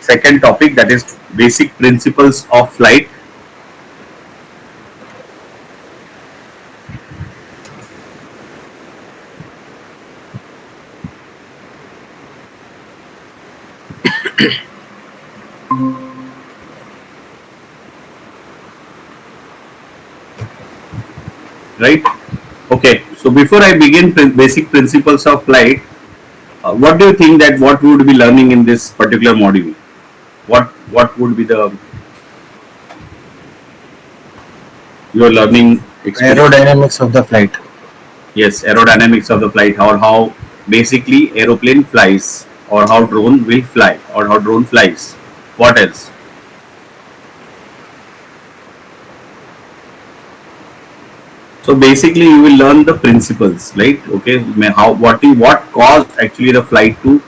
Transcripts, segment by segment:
second topic, that is basic principles of flight. Right? Okay. So before I begin basic principles of flight, what do you think that what we would be learning in this particular module? What would be the your learning experience? Aerodynamics of the flight. Yes, aerodynamics of the flight, or how basically aeroplane flies, or how drone will fly, or how drone flies. What else? So basically, you will learn the principles, right? Okay, how what caused actually the flight to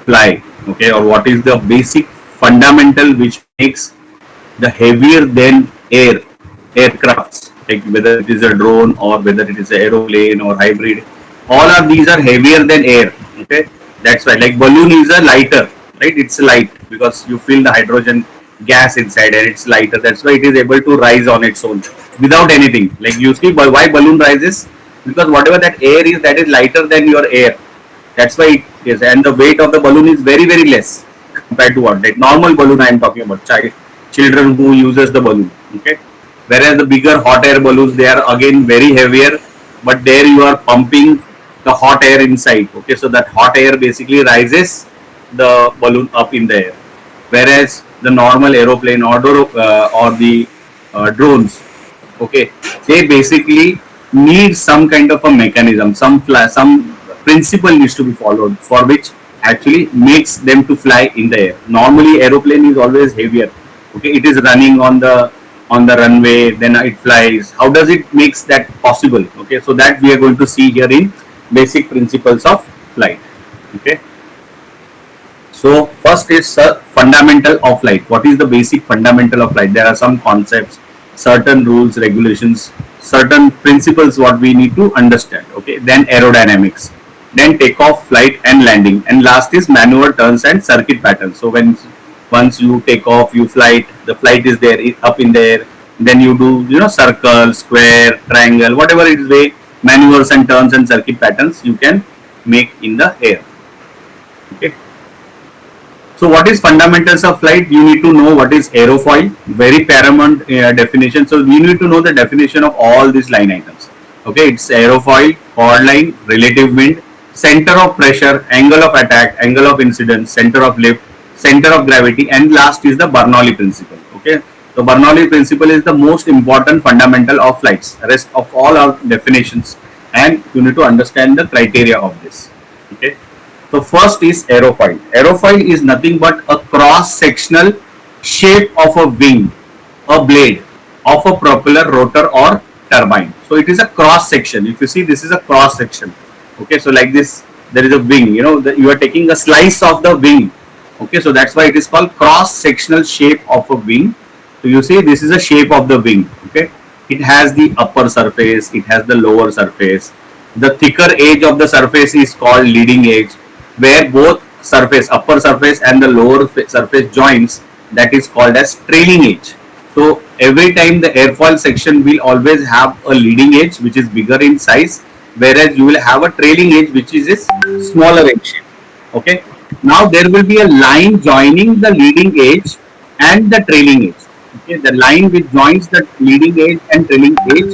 fly, okay, or what is the basic fundamental which makes the heavier than air aircrafts, like whether it is a drone or whether it is an aeroplane or hybrid, all of these are heavier than air. Okay, that's why like balloon is a lighter, right? It's light because you feel the hydrogen gas inside and it's lighter. That's why it is able to rise on its own without anything. Like you see why balloon rises, because whatever that air is, that is lighter than your air. That's why it is, and the weight of the balloon is very very less compared to what, like normal balloon I am talking about, children who uses the balloon. Okay, whereas the bigger hot air balloons, they are again very heavier, but there you are pumping the hot air inside. Okay, so that hot air basically rises the balloon up in the air, whereas the normal aeroplane or the drones, okay, they basically need some kind of a mechanism, some principle needs to be followed, for which actually makes them to fly in the air. Normally aeroplane is always heavier. Okay, it is running on the runway, then it flies. How does it makes that possible? Okay, so that we are going to see here in basic principles of flight. Okay, so first is fundamental of flight. What is the basic fundamental of flight? There are some concepts, certain rules, regulations, certain principles what we need to understand. Okay, then aerodynamics, then takeoff, flight and landing, and last is maneuver, turns and circuit patterns. So once you take off, you flight, the flight is there up in the air, then you do circle, square, triangle, whatever it is, way maneuvers and turns and circuit patterns you can make in the air. Okay, so what is fundamentals of flight? You need to know what is aerofoil, very paramount definition. So you need to know the definition of all these line items. Okay, it's aerofoil, chord line, relative wind, center of pressure, angle of attack, angle of incidence, center of lift, center of gravity, and last is the Bernoulli principle. Okay, so Bernoulli principle is the most important fundamental of flights. The rest of all are definitions, and you need to understand the criteria of this. Okay, so first is aerofoil. Aerofoil is nothing but a cross-sectional shape of a wing, a blade of a propeller, rotor or turbine. So it is a cross section. If you see, this is a cross section. Okay, so like this, there is a wing. You are taking a slice of the wing. Okay, so that's why it is called cross-sectional shape of a wing. So you see, this is a shape of the wing. Okay, it has the upper surface, it has the lower surface. The thicker edge of the surface is called leading edge, where both surface, upper surface and the lower surface joins, that is called as trailing edge. So every time the airfoil section will always have a leading edge which is bigger in size, whereas you will have a trailing edge which is a smaller edge shape. Okay, now there will be a line joining the leading edge and the trailing edge. Okay, the line which joins the leading edge and trailing edge,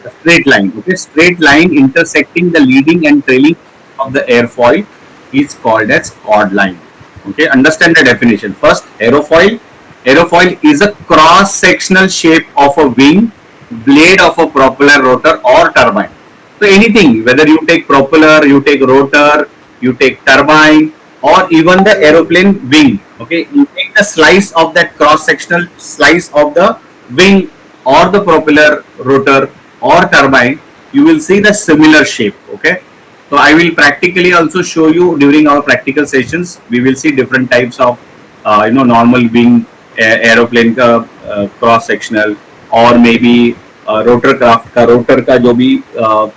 a straight line. Okay, straight line intersecting the leading and trailing of the airfoil is called as chord line. Okay, understand the definition. First, aerofoil. Aerofoil is a cross-sectional shape of a wing, blade of a propeller, rotor or turbine. So anything, whether you take propeller, you take rotor, you take turbine, or even the aeroplane wing. Okay, you take the slice of that cross-sectional slice of the wing or the propeller, rotor or turbine, you will see the similar shape. Okay, so I will practically also show you during our practical sessions. We will see different types of normal wing, aeroplane का cross-sectional, or maybe rotorcraft का rotor का जो भी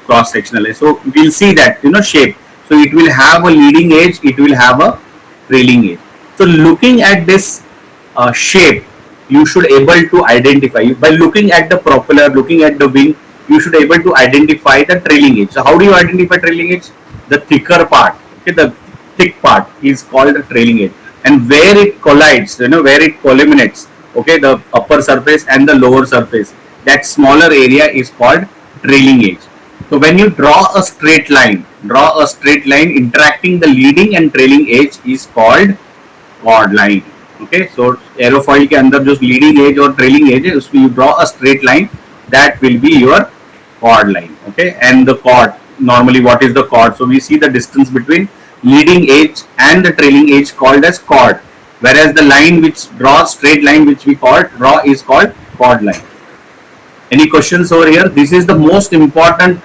cross-sectional है. So we'll see that shape. So it will have a leading edge, it will have a trailing edge. So looking at this shape, you should able to identify by looking at the propeller, looking at the wing, you should able to identify the trailing edge. So how do you identify trailing edge? The thicker part, okay, the thick part is called the trailing edge, and where it collides, where it culminates, okay, the upper surface and the lower surface, that smaller area is called trailing edge. So when you draw a straight line interacting the leading and trailing edge is called chord line. Okay, so aerofoil के अंदर जो leading edge और trailing edge है उसमें you draw a straight line, that will be your chord line. Okay, and the chord, normally what is the chord? So we see the distance between leading edge and the trailing edge called as chord, whereas the line which draws straight line which we draw is called chord line. Any questions over here? This is the most important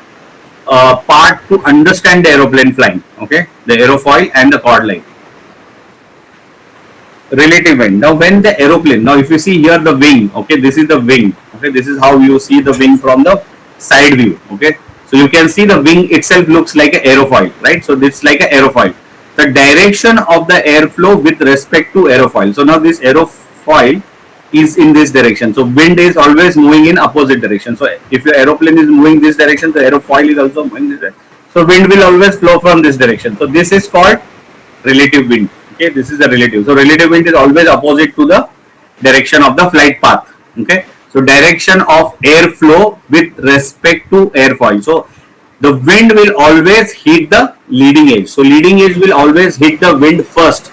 part to understand the aeroplane flying. Okay, the aerofoil and the chord line. Relative wind. Now when the aeroplane, now if you see here the wing, okay, this is the wing, okay, this is how you see the wing from the side view. Okay, so you can see the wing itself looks like an aerofoil, right? So this is like an aerofoil. The direction of the airflow with respect to aerofoil. So now this aerofoil is in this direction, so wind is always moving in opposite direction. So if your aeroplane is moving this direction, the aerofoil is also moving this direction, so wind will always flow from this direction. So this is called relative wind. Okay, this is the relative. So relative wind is always opposite to the direction of the flight path. Okay, so direction of airflow with respect to airfoil. So the wind will always hit the leading edge. So leading edge will always hit the wind first,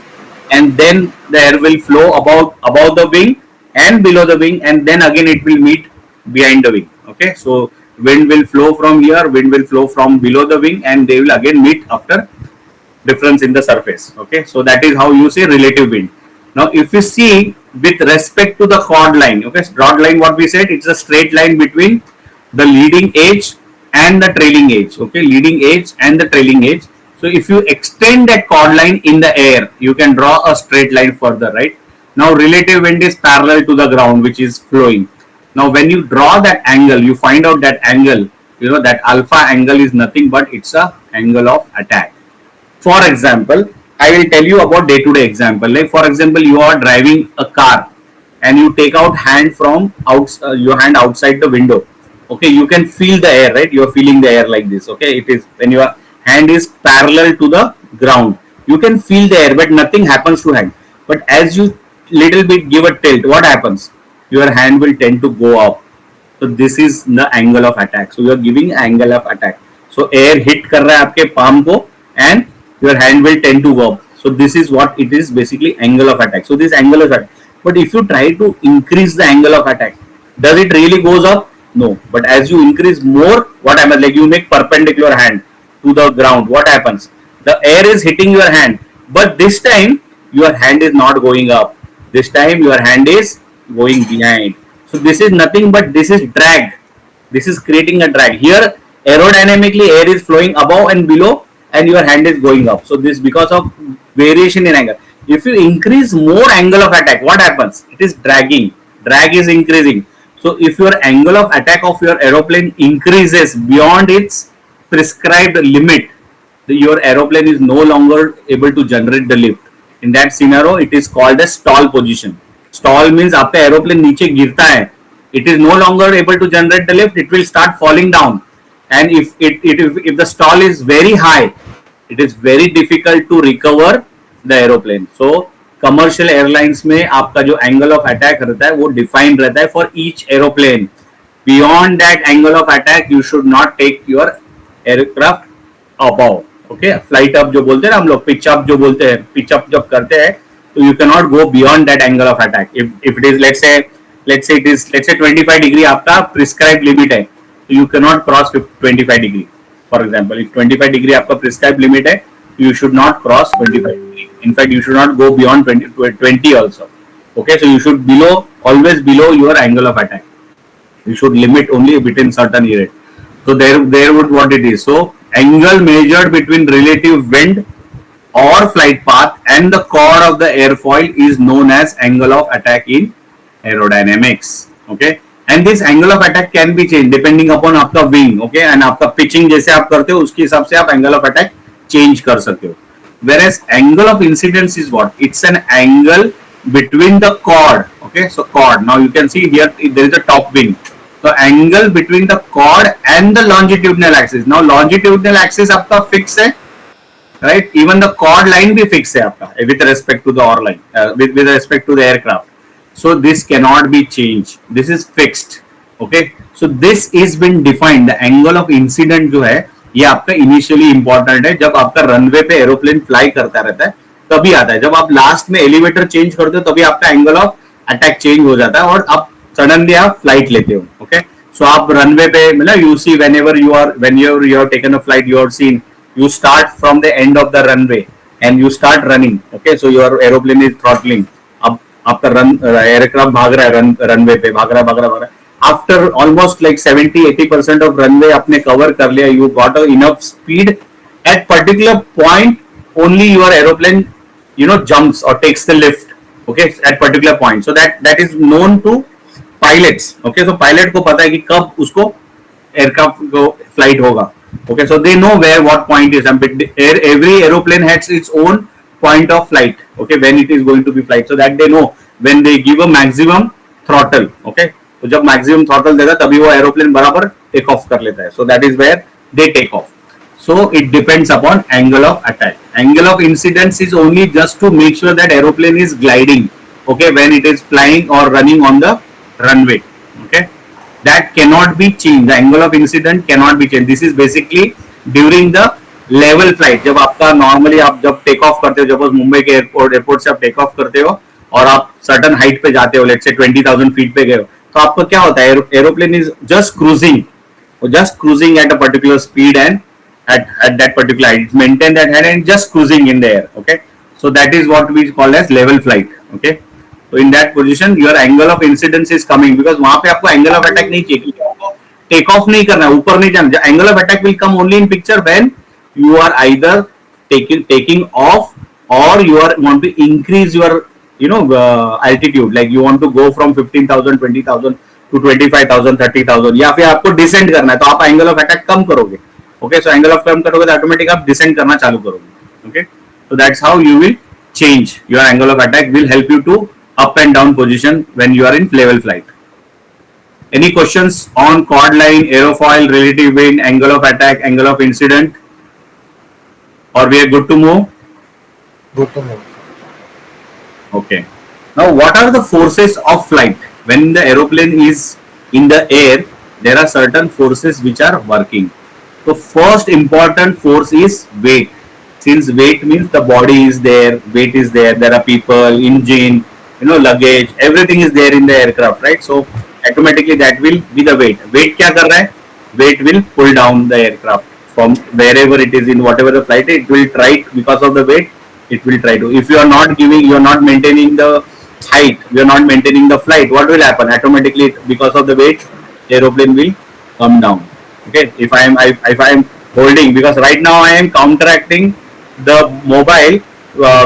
and then the air will flow above the wing and below the wing, and then again it will meet behind the wing. Okay, so wind will flow from here, wind will flow from below the wing, and they will again meet after difference in the surface. Okay, so that is how you say relative wind. Now if you see with respect to the chord line, okay, chord line, what we said, it's a straight line between the leading edge and the trailing edge. Okay, leading edge and the trailing edge. So if you extend that chord line in the air, you can draw a straight line further, right? Now relative wind is parallel to the ground which is flowing. Now when you draw that angle, you find out that angle, that alpha angle is nothing but it's a angle of attack. For example, I will tell you about day-to-day example. Like for example, you are driving a car and you take out hand from your hand outside the window. Okay, you can feel the air, right? You are feeling the air like this. Okay, it is when your hand is parallel to the ground. You can feel the air, but nothing happens to hand. But as you little bit give a tilt, what happens? Your hand will tend to go up. So this is the angle of attack. So you are giving angle of attack. So air hit कर रहा है आपके palm को and your hand will tend to go up. So this is what it is, basically angle of attack. So this angle of attack. But if you try to increase the angle of attack, does it really goes up? No. But as you increase more, what happens? Like you make perpendicular hand to the ground. What happens? The air is hitting your hand, but this time your hand is not going up. This time your hand is going behind. So this is nothing but this is drag. This is creating a drag. Here aerodynamically air is flowing above and below, and your hand is going up. So this because of variation in angle. If you increase more angle of attack, what happens? It is dragging. Drag is increasing. So if your angle of attack of your aeroplane increases beyond its prescribed limit, your aeroplane is no longer able to generate the lift. In that scenario, it is called a stall position. Stall means आपका aeroplane नीचे गिरता है. It is no longer able to generate the lift. It will start falling down. And if the stall is very high, it is very difficult to recover the aeroplane. So commercial airlines में आपका जो angle of attack रहता है वो defined रहता है for each aeroplane. Beyond that angle of attack, you should not take your aircraft above. Okay, flight up जो बोलते हैं ना हम लोग, pitch up जो बोलते हैं, pitch up जब करते हैं, तो you cannot go beyond that angle of attack. If it is let's say 25 degree आपका prescribed limit है, so you cannot cross 25 degree. For example, if 25 degree आपका prescribed limit है, you should not cross 25 degree. In fact, you should not go beyond 20 also. Okay, so you should always below your angle of attack. You should limit only within certain area. So there would what it is. So angle measured between relative wind or flight path and the chord of the airfoil is known as angle of attack in aerodynamics. Okay, and this angle of attack can be changed depending upon आपका wing. Okay, and आपका pitching जैसे आप करते हो उसके हिसाब से आप angle of attack change कर सकते हो. whereas angle of incidence is what? It's an angle between the chord. Okay, so chord. Now you can see here there is a top wing. So angle between the chord and the longitudinal axis. Now longitudinal axis आपका fix है, right? Even the chord line भी fix है आपका with respect to the or line, with respect to the aircraft. So this cannot be changed. This is fixed. Okay. So this is been defined. The angle of incident जो है ये आपका initially important है. जब आपका runway पे aeroplane fly करता रहता है तभी आता है. जब आप लास्ट में एलिवेटर चेंज करते हो तभी आपका एंगल ऑफ अटैक चेंज हो जाता है और आप सडनली आप फ्लाइट लेते हो. ओके, सो आप रनवे पे मतलब you see whenever you are when you have taken a flight you have seen you start from the end of the runway and you start running. Okay, so your aeroplane is throttling. अब आपका aircraft भाग रहा है runway पे, भाग रहा है. After almost like 70-80% of runway आपने cover कर लिया, you got enough speed. At particular point only your aeroplane jumps or takes the lift. Okay, at particular point. So that is known to pilots. Okay, so pilot को पता है कि कब उसको aircraft को flight होगा. Okay, so they know what point is. Every aeroplane has its own point of flight. Okay, when it is going to be flight, so that they know when they give a maximum throttle. Okay, तो जब maximum throttle देगा तभी वो aeroplane बराबर take off कर लेता है. So that is where they take off. So it depends upon angle of attack. Angle of incidence is only just to make sure that aeroplane is gliding. Okay, when it is flying or running on the runway. Okay. That cannot be changed. The angle of incident cannot be changed. This is basically during the level flight. जब आपका normally आप जब take off करते हो, जब मुंबई के airport से आप take off करते हो और आप certain height पे जाते हो, let's say 20,000 feet पे गए हो, तो आपको क्या होता है? Aeroplane is just cruising at a particular speed and at that particular height. It's maintain that height and just cruising in the air. Okay, so that is what we call as level flight. Okay. So in that position, your angle of incidence is coming because वहाँ पे आपको angle of attack नहीं चाहिए क्योंकि आपको take off नहीं करना है, ऊपर नहीं जाना. Angle of attack will come only in picture when you are either taking off or you want to increase your altitude. Like you want to go from 15,000, 20,000 to 25,000, 30,000. या फिर आपको descend करना है तो आप angle of attack कम करोगे. Okay, so angle of कम करोगे तो automatic आप descend करना चालू करोगे. Okay, so that's how you will change your angle of attack. Will help you to up and down position when you are in level flight. Any questions on chord line, aerofoil, relative wind, angle of attack, angle of incident, or we are good to move? Good to move. Okay. Now what are the forces of flight? When the aeroplane is in the air, there are certain forces which are working. So first important force is weight. Since weight means the body is there, weight is there, there are people, engine, luggage, everything is there in the aircraft, right? So automatically that will be the weight. Weight क्या कर रहा है? Weight will pull down the aircraft from wherever it is in whatever the flight. It will try because of the weight. It will try to. If you are not maintaining the height, you are not maintaining the flight. What will happen? Automatically because of the weight, the aeroplane will come down. Okay. If I am holding, because right now I am counteracting the mobile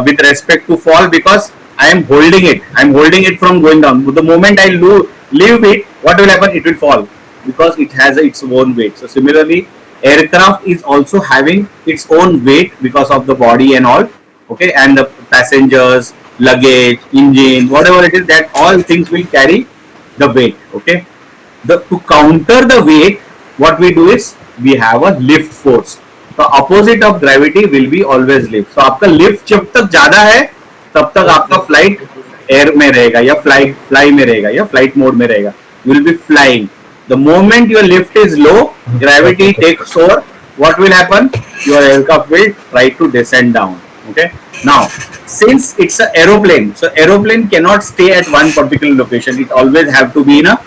with respect to fall because I am holding it. I am holding it from going down. But the moment I leave it, what will happen? It will fall because it has its own weight. So similarly, aircraft is also having its own weight because of the body and all. Okay, and the passengers, luggage, engine, whatever it is, that all things will carry the weight. Okay, to counter the weight, what we do is we have a lift force. The opposite of gravity will be always lift. So आपका lift जब तक ज़्यादा है तब तक आपका flight air में रहेगा या फ्लाई में रहेगा या फ्लाइट मोड में रहेगा. You will be flying. The moment your lift is low, gravity takes over. What will happen? Your aircraft will try to descend down. Okay. Now, since it's an aeroplane, so aeroplane cannot stay at one particular location. It always have to be in a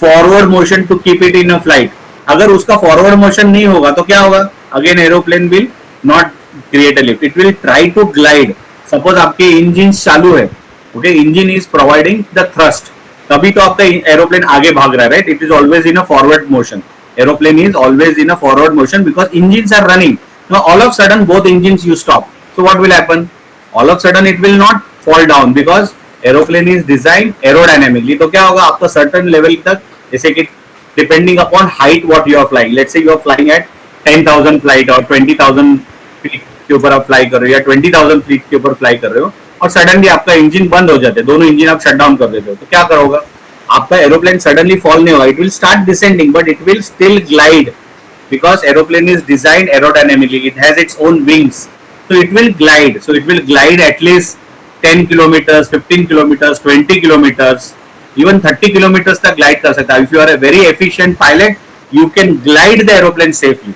forward motion to keep it in a flight. अगर उसका forward motion नहीं होगा तो क्या होगा? Again, aeroplane will not create a lift. It will try to glide. Suppose आपके engine चालू है, okay, engine is providing the thrust, तभी तो आपका एरोप्लेन आगे भाग रहा है, right? It is always in a forward motion. Aeroplane is always in a forward motion because engines are running. Now all of a sudden both engines you stop. So what will happen? All of a sudden it will not fall down because aeroplane is designed aerodynamically. तो क्या होगा? आपका certain level तक, जैसे कि depending upon height what you are flying. Let's say you are flying at 10,000 flight or 20,000 feet. के ऊपर आप फ्लाई कर रहे हो या 20,000 फीट के ऊपर फ्लाई कर रहे हो और सडनली आपका इंजन बंद हो जाते हैं, दोनों इंजन आप शट डाउन कर देते हो, तो क्या करोगे? आपका एरोप्लेन सडनली फॉल नहीं होगा, it will start descending but it will still glide because aeroplane is designed aerodynamically, it has its own wings, so it will glide, at least 10 kilometers, 15 kilometers, 20 kilometers, even 30 kilometers तक glide कर सकता है. If you are a very efficient pilot, you can glide the aeroplane safely.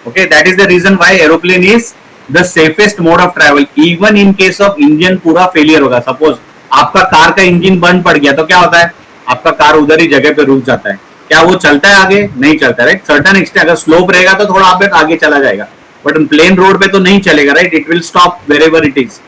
Okay, that is the reason why aeroplane is the safest mode of travel. Even in case of engine पूरा failure होगा, suppose आपका car का engine बंद पड़ गया तो क्या होता है? आपका कार उधर ही जगह पे रुक जाता है. क्या वो चलता है आगे? नहीं चलता, राइट? सर्टेन एक्सटेंट अगर स्लोप रहेगा तो थोड़ा आगे चला जाएगा, बट प्लेन रोड पे तो नहीं चलेगा, right? It will stop wherever it is.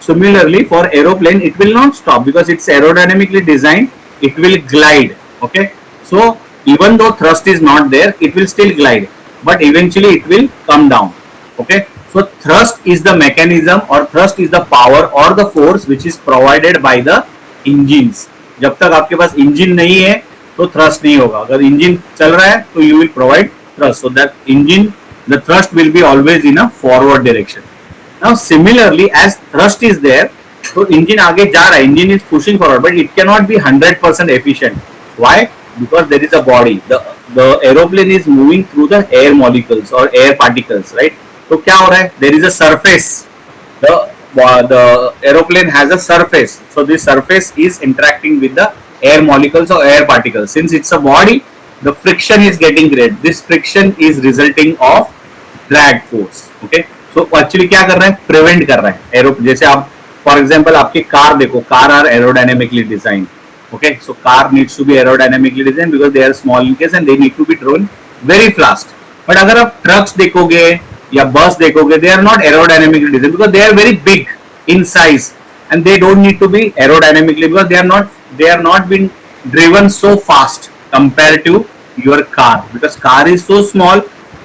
Similarly, for aeroplane, it will not stop because it's aerodynamically designed. It will glide. Okay, so even though thrust is not there, it will still glide, but eventually it will come down. Okay, so thrust is the mechanism or thrust is the power or the force which is provided by the engines. जब तक आपके पास engine नहीं है तो thrust नहीं होगा. अगर engine चल रहा है तो you will provide thrust. So that engine, the thrust will be always in a forward direction. Now similarly, as thrust is there, तो engine आगे जा रहा है, engine is pushing forward, but it cannot be 100% efficient. Why? Because there is a body. The aeroplane is moving through the air molecules or air particles, right? तो क्या हो रहा है? There is a surface. The aeroplane has a surface. So this surface is interacting with the air molecules or air particles. Since it's a body, the friction is getting great. This friction is resulting of drag force. Okay. So actually क्या कर रहा है? Prevent कर रहा है aero. जैसे आप for example आपकी कार देखो, car are aerodynamically design. Okay, so car needs to be aerodynamically design because they are small in case and they need to be drawn very fast. But अगर आप trucks देखोगे या bus देखोगे, they are not aerodynamically design because they are very big in size and they don't need to be aerodynamically because they are not being driven so fast compared to your car because car is so small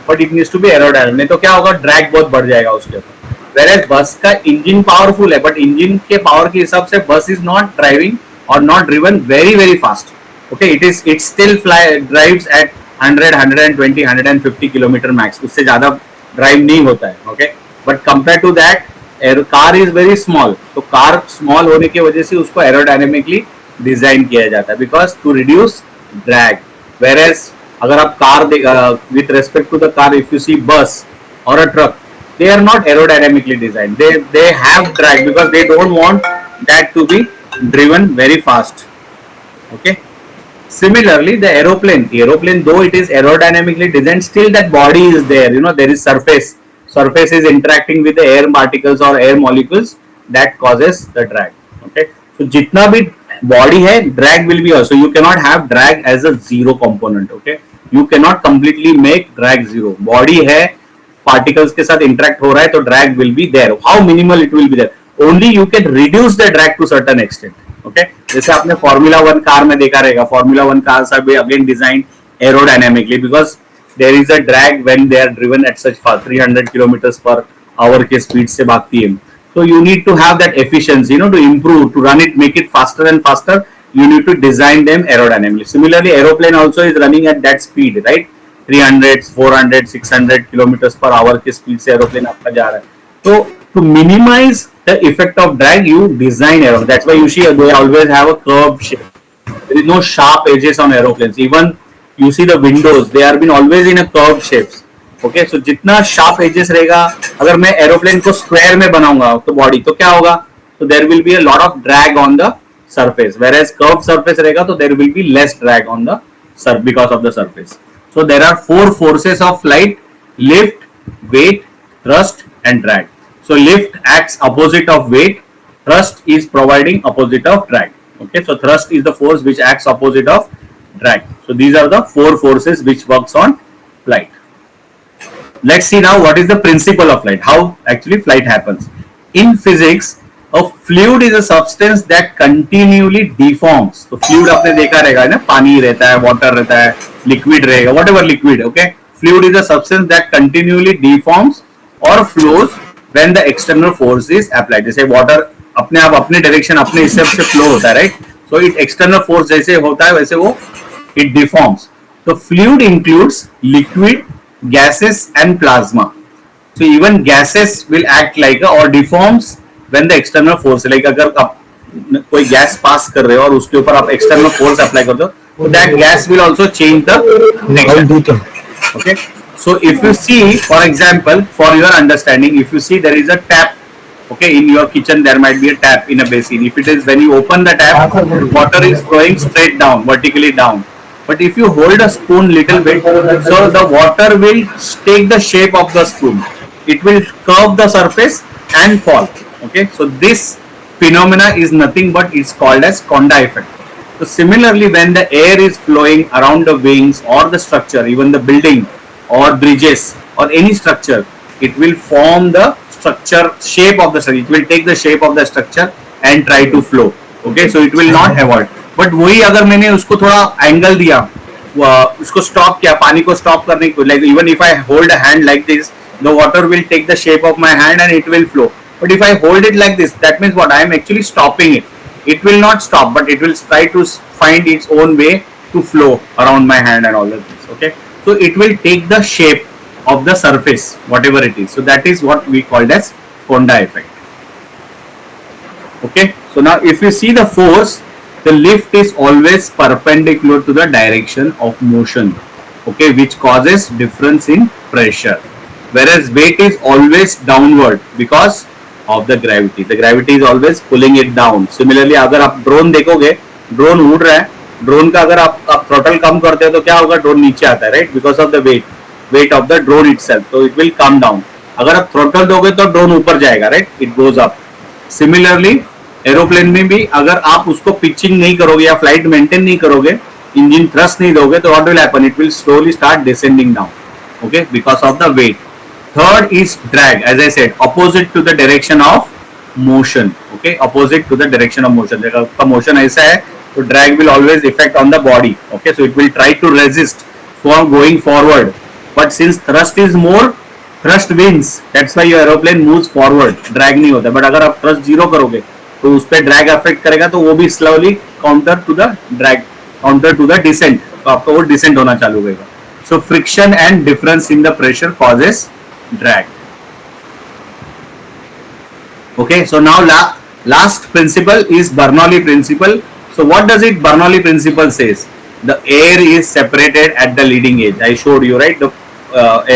but it needs to be aerodynamic. नहीं तो क्या होगा? Drag बहुत बढ़ जाएगा उसके ऊपर. Whereas बस का इंजन पावरफुल है बट इंजन के पावर के हिसाब से बस इज नॉट ड्राइविंग और not driven very fast. Okay, it still drives at 100, 120, 150 kilometre max. उससे ज्यादा ड्राइव नहीं होता है. Okay, but compare to that car is very small. तो कार स्मॉल होने की वजह से उसको एरोडायनेमिकली डिजाइन किया जाता है because to reduce drag. Where अगर आप car with respect to the car, if you see bus और a truck, they are not aerodynamically designed. They have drag because they don't want that to be driven very fast. Okay, similarly the aeroplane though it is aerodynamically designed, still that body is there. There is surface is interacting with the air particles or air molecules that causes the drag. Okay, so jitna bhi body hai, drag will be also. You cannot have drag as a zero component. Okay, you cannot completely make drag zero. Body hai, particles के साथ interact हो रहा है तो drag will be there. How minimal it will be there? Only you can reduce the drag to certain extent. Okay, जैसे आपने Formula 1 car में देखा रहेगा, Formula 1 cars are again designed aerodynamically because there is a drag when they are driven at such fast 300 kilometers per hour के speed से भागती है. So you need to have that efficiency, to improve, to run it, make it faster and faster. You need to design them aerodynamically. Similarly, aeroplane also is running at that speed, right? 300, 400, 600 kilometers per hour के speed से aeroplane आपका जा रहा है. So to minimize the effect of drag, you design aeroplane. That's why you see they always have a curved shape. There is no sharp edges on aeroplanes. Even you see the windows, they are been always in a curved shapes. Okay, so जितना sharp edges रहेगा, अगर मैं aeroplane को square में बनाऊंगा तो body, तो क्या होगा? So there will be a lot of drag on the surface. Whereas curved surface रहेगा तो there will be less drag on the surface because of the surface. So there are 4 forces of flight: lift, weight, thrust, and drag. So lift acts opposite of weight. Thrust is providing opposite of drag. Okay, so thrust is the force which acts opposite of drag. So these are the 4 forces which works on flight. Let's see now what is the principle of flight, how actually flight happens. In physics, a fluid is a substance that continually deforms. So fluid आपने देखा रहेगा ना, पानी रहता है, water रहता है, liquid रहेगा, whatever liquid. Okay, fluid is a substance that continually deforms or flows when the external force is applied. जैसे water अपने आप अपने डायरेक्शन अपने हिसाब से फ्लो होता है, right? So it external force जैसे होता है वैसे वो it deforms. So fluid includes liquid, gases and plasma. So even gases will act like or deforms when the external force, like अगर आप कोई गैस पास कर रहे हो और उसके ऊपर आप एक्सटर्नल फोर्स अप्लाई करते हो, तो that gas will also change the texture. Okay, so if you see, for example, for your understanding, if you see there is a tap, okay, in your kitchen there might be a tap in a basin. If it is, when you open the tap, water is flowing straight down, vertically down. But if you hold a spoon little bit, so the water will take the shape of the spoon. It will curve the surface and fall. Okay, so this phenomena is nothing but it's called as Konda effect. So similarly, when the air is flowing around the wings or the structure, even the building or bridges or any structure, it will form the structure shape of the structure. It will take the shape of the structure and try to flow. Okay, so it will not avoid. But वही अगर मैंने उसको थोड़ा angle दिया, उसको stop किया, पानी को स्टॉप करने को, like even if I hold a hand like this, the water will take the shape of my hand and it will flow. But if I hold it like this, that means what? I am actually stopping it. It will not stop, but it will try to find its own way to flow around my hand and all of this. Okay, so it will take the shape of the surface, whatever it is. So that is what we called as Konda effect. Okay, so now if you see the force, the lift is always perpendicular to the direction of motion. Okay, which causes difference in pressure, whereas weight is always downward because of the gravity. The gravity is always pulling it down. Similarly, अगर आप drone देखोगे, drone उड़ रहा है, drone का अगर आप throttle कम करते हो तो क्या होगा? ड्रोन नीचे आता है, right? Because of the weight of the drone itself, तो इट विल कम डाउन. अगर आप थ्रोटल दोगे तो ड्रोन ऊपर जाएगा, right? It goes up. Similarly aeroplane में भी अगर आप उसको पिचिंग नहीं करोगे या फ्लाइट मेंटेन नहीं करोगे, इंजन थ्रस्ट नहीं दोगे, तो what will happen? It will slowly start descending down. Okay, because of the weight. Third is drag, as I said, opposite to the direction of motion. Okay, opposite to the direction of motion. जब आपका motion ऐसा है, तो drag will always affect on the body. Okay, so it will try to resist from going forward. But since thrust is more, thrust wins. That's why your aeroplane moves forward. Drag नहीं होता. But अगर आप thrust zero करोगे, तो उस पर drag affect करेगा, तो वो भी slowly counter to the drag, counter to the descent. तो आपका वो descent होना चालू होगा. So friction and difference in the pressure causes drag. Okay, so now last principle is Bernoulli principle. So what does it Bernoulli principle says? The air is separated at the leading edge. I showed you, right, the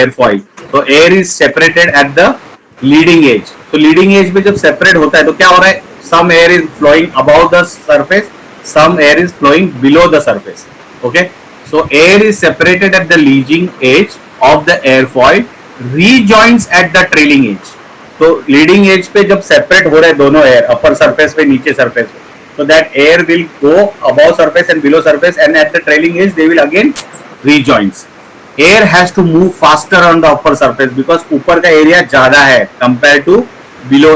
airfoil. So air is separated at the leading edge. So leading edge पे जब separate होता है तो क्या हो रहा है? Some air is flowing above the surface, some air is flowing below the surface. Okay, so air is separated at the leading edge of the airfoil, rejoins at the trailing edge. तो leading edge पे जब separate हो रहे दोनों air, upper surface पे, नीचे surface पे, तो that air will go above surface and below surface, and at the trailing edge they will again rejoins. Air has to move faster on the upper surface because ऊपर का area ज्यादा है compared to below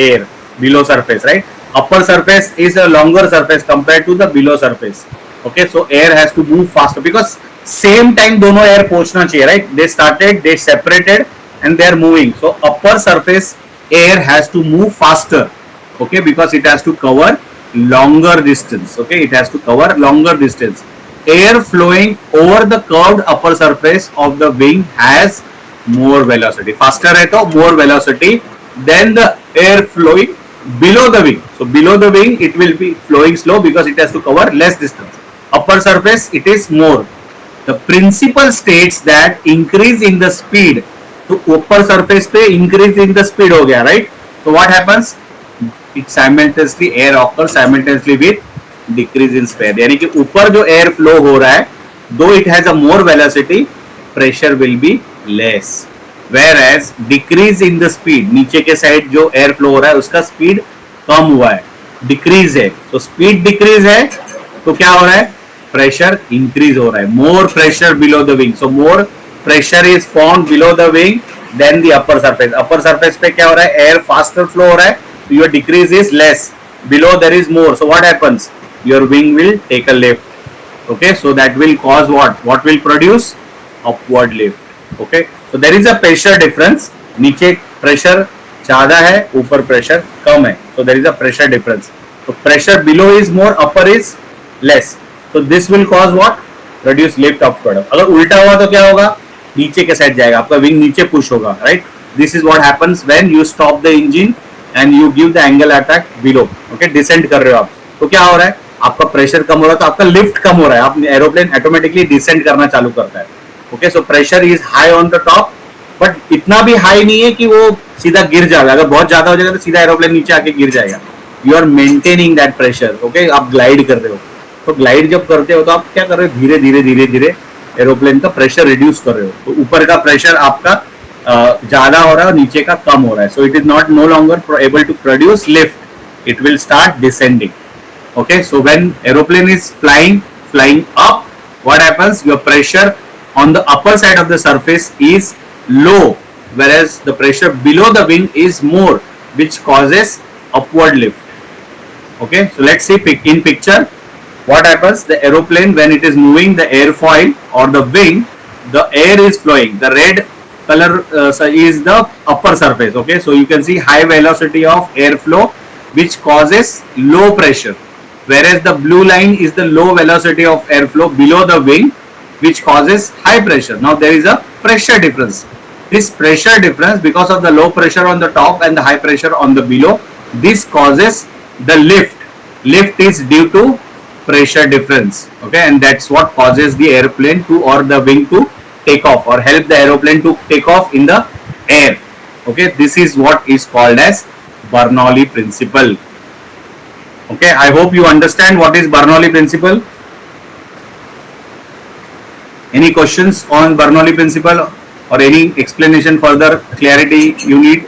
air, below surface, right? Upper surface is a longer surface compared to the below surface. Okay, so air has to move faster because same time दोनों air पहुंचना चाहिए, right? They started, they separated, and they are moving. So upper surface air has to move faster. Okay, because it has to cover longer distance. Okay, it has to cover longer distance. Air flowing over the curved upper surface of the wing has more velocity. Faster है तो more velocity than the air flowing below the wing. So below the wing it will be flowing slow because it has to cover less distance. Upper surface it is more. The principle states that increase in the speed, तो ऊपर surface पे increase in the speed हो गया, right? So what happens? It simultaneously air occur simultaneously with decrease in speed, यानी कि ऊपर जो air flow हो रहा है, though it has a more velocity, pressure will be less, where as decrease in the speed, नीचे के side जो एयर फ्लो हो रहा है उसका स्पीड कम हुआ है, डिक्रीज है. तो स्पीड डिक्रीज है तो क्या हो रहा है? प्रेशर इंक्रीज हो रहा है. More pressure below the wing, so more pressure is formed below the wing than the upper surface. Upper surface पे क्या हो रहा है? Air faster flow हो रहा है, so your decrease is less. Below there is more. So what happens? Your wing will take a lift. Okay, so that will cause what? What will produce? Upward lift. Okay, so there is a pressure difference. नीचे pressure ज़्यादा है, ऊपर pressure कम है. So there is a pressure difference. So pressure below is more, upper is less. So this will cause what? Produce lift upward. अगर उल्टा हुआ तो क्या होगा? नीचे के साइड जाएगा, आपका विंग नीचे पुश होगा, right? This is what happens when you stop the engine and you give the angle attack below. Okay, descend कर रहे हो आप, तो क्या हो रहा है, आपका प्रेशर कम हो रहा है, तो आपका लिफ्ट कम हो रहा है, आप एरोप्लेन ऑटोमेटिकली डिसेंड करना चालू करता है. Okay, so pressure is high on the top, but इतना भी हाई नहीं है कि वो सीधा गिर जाएगा. अगर बहुत ज्यादा हो जाएगा तो सीधा एरोप्लेन नीचे आके गिर जाएगा. You are maintaining that pressure. Okay, आप ग्लाइड कर रहे हो, तो ग्लाइड जब करते हो तो आप क्या कर रहे हो, धीरे धीरे धीरे धीरे एरोप्लेन का प्रेशर रिड्यूस कर रहे हो. तो ऊपर का प्रेशर आपका ज्यादा हो रहा है और नीचे का कम हो रहा है. So it is not no longer able to produce lift, it will start descending. Okay, so when aeroplane is flying up, what happens, your pressure on the upper side of the surface is low, whereas the pressure below the wing is more, which causes upward lift. Okay, so let's see in picture what happens. The aeroplane, when it is moving, the airfoil or the wing, the air is flowing. The red color is the upper surface. Okay, so you can see high velocity of airflow, which causes low pressure, whereas the blue line is the low velocity of airflow below the wing, which causes high pressure. Now there is a pressure difference. This pressure difference, because of the low pressure on the top and the high pressure on the below, this causes the lift. Lift is due to pressure difference. Okay, and that's what causes the airplane to, or the wing to take off, or help the aeroplane to take off in the air. Okay, this is what is called as Bernoulli principle. Okay, I hope you understand what is Bernoulli principle. Any questions on Bernoulli principle or any explanation, further clarity you need?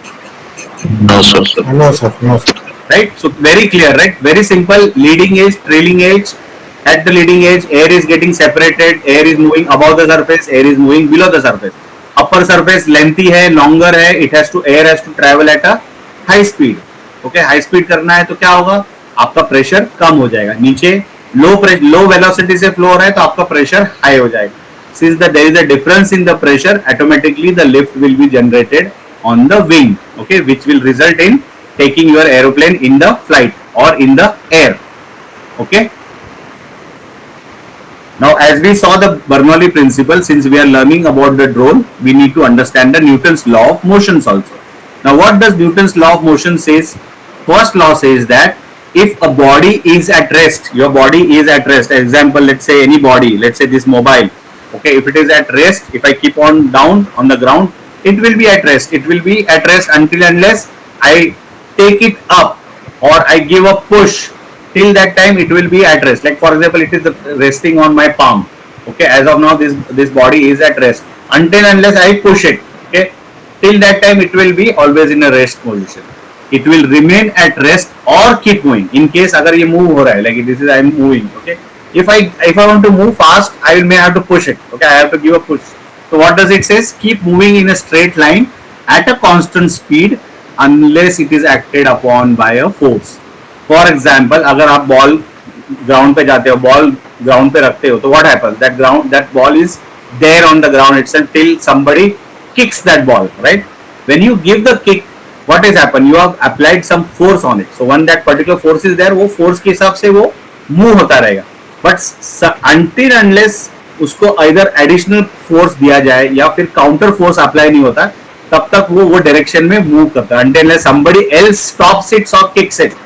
No, sir. No, sir. No, sir. Right, so very clear, right? Very simple. Leading edge, trailing edge. At the leading edge, air is getting separated, air is moving above the surface, air is moving below the surface. Upper surface lengthy है, longer है, it has to, air has to travel at a high speed. Okay, high speed करना है तो क्या होगा, आपका pressure कम हो जाएगा. नीचे लो वेलोसिटी से फ्लो हो रहा है तो आपका प्रेशर हाई हो जाएगा. Since there is a difference in the pressure, automatically the lift will be generated on the wing. Okay, which will result in taking your aeroplane in the flight or in the air. Okay. Now, as we saw the Bernoulli principle, since we are learning about the drone, we need to understand the Newton's law of motions also. Now, what does Newton's law of motion says? First law says that if a body is at rest, your body is at rest. Example, let's say any body, let's say this mobile. Okay, if it is at rest, if I keep on down on the ground, it will be at rest. It will be at rest until unless I take it up or I give a push. Till that time it will be at rest. Like for example, it is resting on my palm. Okay, as of now this body is at rest until unless I push it. Okay, till that time it will be always in a rest position. It will remain at rest or keep moving. In case अगर ये move हो रहा है, like this is I am moving. Okay, if I want to move fast, I may have to push it. Okay, I have to give a push. So what does it says? Keep moving in a straight line at a constant speed unless it is acted upon by a force. For example, अगर आप ball ground पे जाते हो, ball ground पे रखते हो, तो what happens, that ball is there on the ground itself till somebody kicks that ball, right? When you give the kick, what is happen, you have applied some force on it. So when that particular force is there, वो force के हिसाब से वो move होता रहेगा. But until unless उसको इधर additional force दिया जाए या फिर काउंटर फोर्स अप्लाई नहीं होता, तब तक वो डायरेक्शन में मूव करता है. Until unless somebody else stops it और kicks it,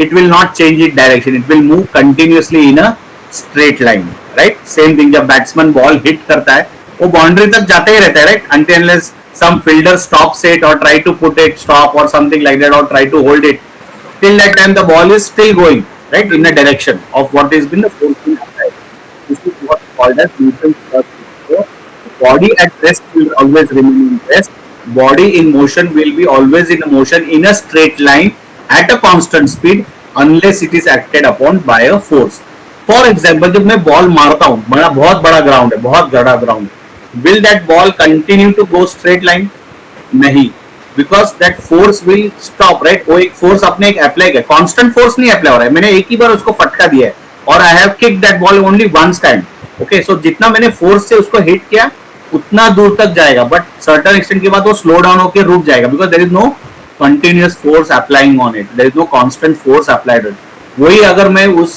it will not change its direction. It will move continuously in a straight line, right? Same thing, जब बैट्समैन बॉल हिट करता है वो बाउंड्री तक जाते ही रहता है, right? Until unless some fielder stops it or try to put it stop or something like that or try to hold it, till that time the ball is still going, right, in the direction of what has been the force being applied. This is what is called as Newton's first law. So body at rest will always remain in rest. Body in motion will be always in motion in a straight line at a constant speed unless it is acted upon by a force. For example, जब मैं ball मारता हूँ, बहुत बड़ा ground है, बहुत बड़ा ground, will that ball continue to go straight line? नहीं, because that force will stop, right? वो एक फोर्स अपने एक अप्लाई किया, constant फोर्स नहीं अप्लाई हो रहा है, मैंने एक ही बार उसको फटका दिया है और I have kicked that ball only once time. Okay, so जितना मैंने फोर्स से उसको हिट किया उतना दूर तक जाएगा, बट सर्टेन एक्सटेंट के बाद वो स्लो डाउन होकर रुक जाएगा, because there is no continuous force applying on it, there is no constant force applied on it. वही अगर मैं उस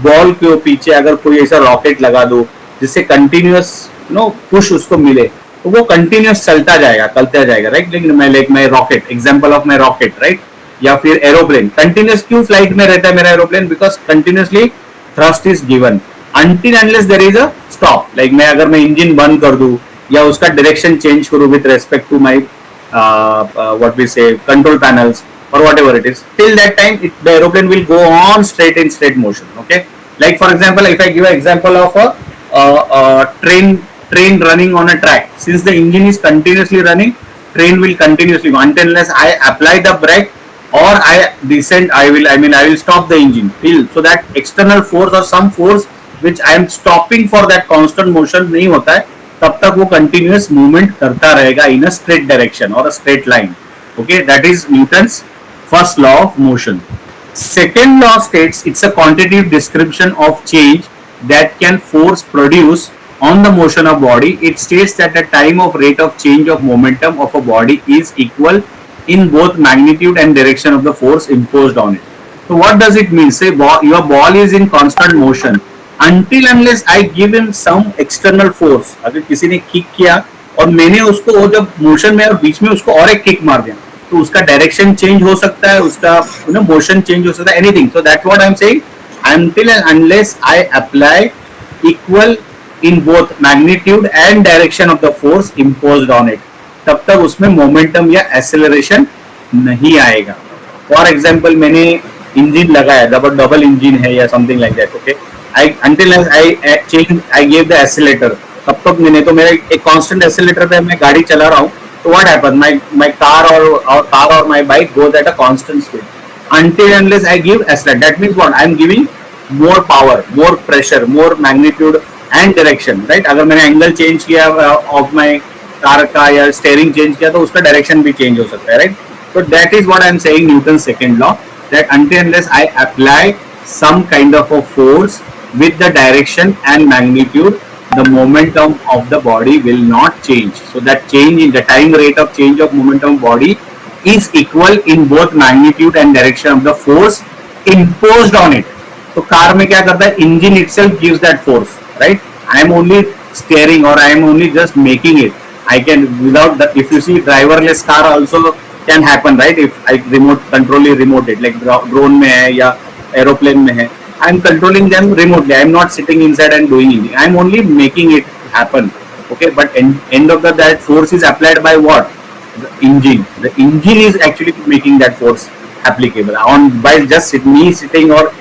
बॉल के पीछे अगर कोई ऐसा रॉकेट लगा दूं जिससे कंटिन्यूअस पुश उसको मिले, तो तो वो कंटिन्यूस चलता जाएगा राइट. लेकिन मैं rocket, example of my rocket right, या फिर एरोप्लेन. कंटिन्यूस क्यों फ्लाइट में रहता है मेरा aeroplane? Because continuously thrust is given until unless there is a stop. Like अगर मैं इंजन बंद कर दूं या उसका डायरेक्शन चेंज करूं with respect to my what we say control panels or whatever it is, till that time the aeroplane will go on straight motion. Okay, like for example, if I give an example of a train running on a track, since the engine is continuously running, train will continuously go until unless I apply the brake or I descend. I will stop the engine till, so that external force or some force which I am stopping for that constant motion नहीं होता है, तब तक वो continuous movement करता रहेगा in a straight direction or a straight line. Okay, that is Newton's first law of motion. Second law states it's a quantitative description of change that can force produce on the motion of body. It states that the time of rate of change of momentum of a body is equal in both magnitude and direction of the force imposed on it. So what does it mean? Say your ball is in constant motion until unless I give him some external force. अगर किसी ने kick किया और मैंने उसको, वो जब motion में और बीच में उसको और एक किक मार दिया, तो उसका डायरेक्शन चेंज हो सकता है, उसका मोशन चेंज हो सकता है, anything. So that's what I am saying. until and unless I apply equal in both magnitude and direction of the force imposed on it, तब तक उसमें मोमेंटम या एक्सेलरेशन नहीं आएगा. फॉर एग्जाम्पल मैंने इंजन लगाया, डबल इंजन है या something like that. Okay, until I gave the accelerator, तब तक मैंने तो मेरा एक कांस्टेंट एक्सेलरेटर पे मैं गाड़ी चला रहा हूँ. तो what happens, my car or my bike goes at a constant speed until unless I give accelerator. That means what, I am giving more power, more pressure, more magnitude and direction, right? अगर मैंने angle change किया of my car का या steering change किया तो उसका direction भी change हो सकता है, right? So that is what I am saying, Newton's second law, that until unless I apply some kind of a force with the direction and magnitude, the momentum of the body will not change. So that change in the time rate of change of momentum of body is equal in both magnitude and direction of the force imposed on it. तो car में क्या करता है, engine itself gives that force, right? I am only steering or I am only just making it. I can, without that, if you see driverless car also can happen, right? If I remote it, like drone में है या aeroplane में है, I am controlling them remotely. I am not sitting inside and doing anything. I am only making it happen. Okay, but end of that force is applied by what? The engine. The engine is actually making that force applicable on by just me sitting or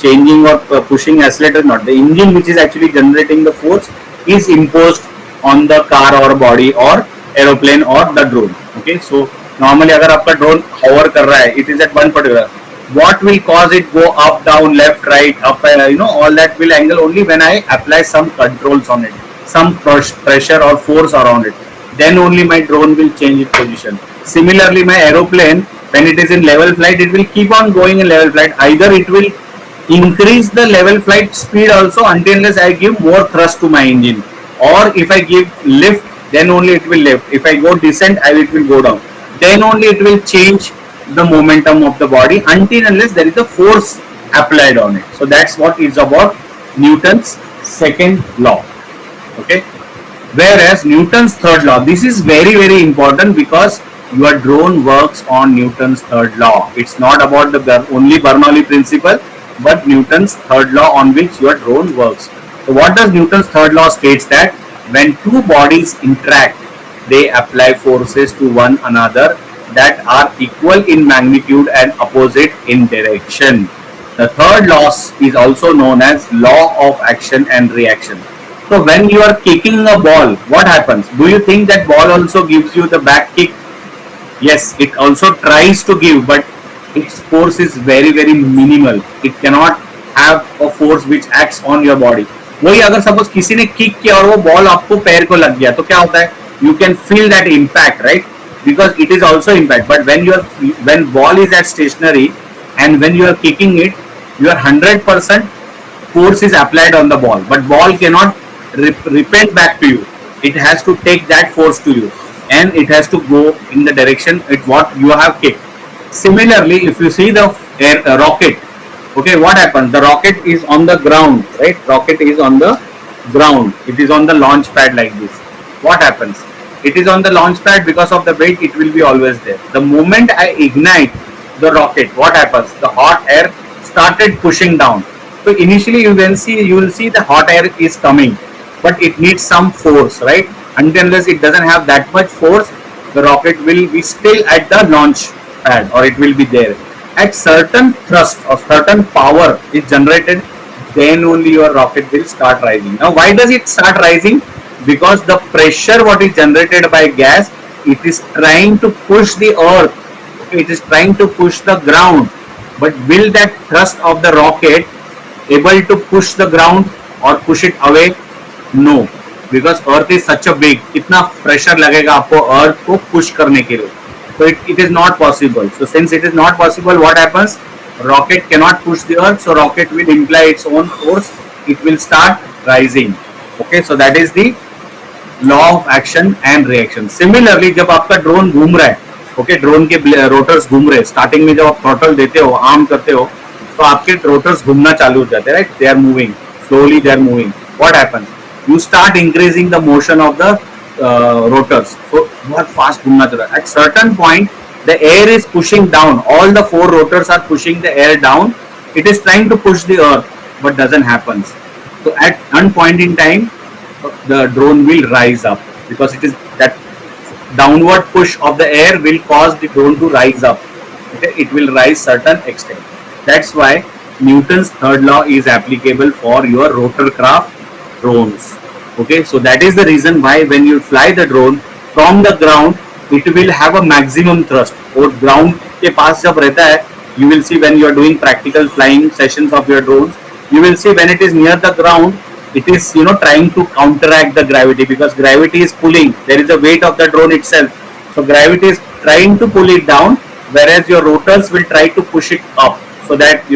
changing or pushing accelerator. Not the engine which is actually generating the force is imposed on the car or body or aeroplane or the drone. Okay, so normally अगर आपका drone hover कर रहा है, it is at one particular. What will cause it go up, down, left, right, up, all that will angle only when I apply some controls on it, some pressure or force around it. Then only my drone will change its position. Similarly, my aeroplane, when it is in level flight, it will keep on going in level flight. Either it will increase the level flight speed also until unless I give more thrust to my engine, or if I give lift, then only it will lift. If I go descent, it will go down. Then only it will change the momentum of the body until unless there is a force applied on it. So that's what is about Newton's second law. Okay, whereas Newton's third law, this is very, very important because your drone works on Newton's third law. It's not about the only Bernoulli principle, but Newton's third law on which your drone works. So what does Newton's third law states? That when two bodies interact, they apply forces to one another that are equal in magnitude and opposite in direction. The third law is also known as law of action and reaction. So when you are kicking a ball, what happens? Do you think that ball also gives you the back kick? Yes, it also tries to give, but its force is very, very minimal. It cannot have a force which acts on your body. वही अगर suppose किसी ने kick किया और वो ball आपको पैर को लग गया तो क्या होता है? You can feel that impact, right? Because it is also impact. But when ball is at stationary and when you are kicking it, your 100% force is applied on the ball. But ball cannot repel back to you. It has to take that force to you, and it has to go in the direction it what you have kicked. Similarly, if you see the rocket, okay, what happens? The rocket is on the ground, right? Rocket is on the ground. It is on the launch pad like this. what happens? It is on the launch pad. Because of the weight, it will be always there. The moment I ignite the rocket, what happens? The hot air started pushing down. So initially you will see the hot air is coming, but it needs some force, right? Unless it doesn't have that much force, the rocket will be still at the launch pad, or it will be there. At certain thrust or certain power is generated, then only your rocket will start rising. Now why does it start rising? Because the pressure what is generated by gas, it is trying to push the earth, okay, it is trying to push the ground. But will that thrust of the rocket able to push the ground or push it away? No, because earth is such a big, कितना pressure लगेगा आपको earth को push करने के लिए? So it is not possible. So since it is not possible, what happens? Rocket cannot push the earth, so rocket will imply its own force. It will start rising. Okay, so that is the law of action and reaction. Similarly, जब आपका drone घूम रहा है, okay, drone के rotors घूम रहे हैं, starting में जब आप थ्रॉटल देते हो, आर्म करते हो, तो आपके रोटर्स घूमना चालू हो जाते हैं, right? They are moving slowly, they are moving. What happens? You start increasing the motion of the rotors. So बहुत fast घूमना चल रहा है. At certain point, the air is pushing down. All the four rotors are pushing the air down. It is trying to push the earth, but doesn't happen. So at one point in time, the drone will rise up, because it is that downward push of the air will cause the drone to rise up. Okay, it will rise certain extent. That's why Newton's third law is applicable for your rotorcraft drones. Okay, so that is the reason why when you fly the drone from the ground, it will have a maximum thrust. और ground के पास जब रहता है, you will see when you are doing practical flying sessions of your drones, you will see when it is near the ground, it is trying to counteract the gravity, because gravity is pulling. There is a weight of the drone itself, so gravity is trying to pull it down, whereas your rotors will try to push it up, so that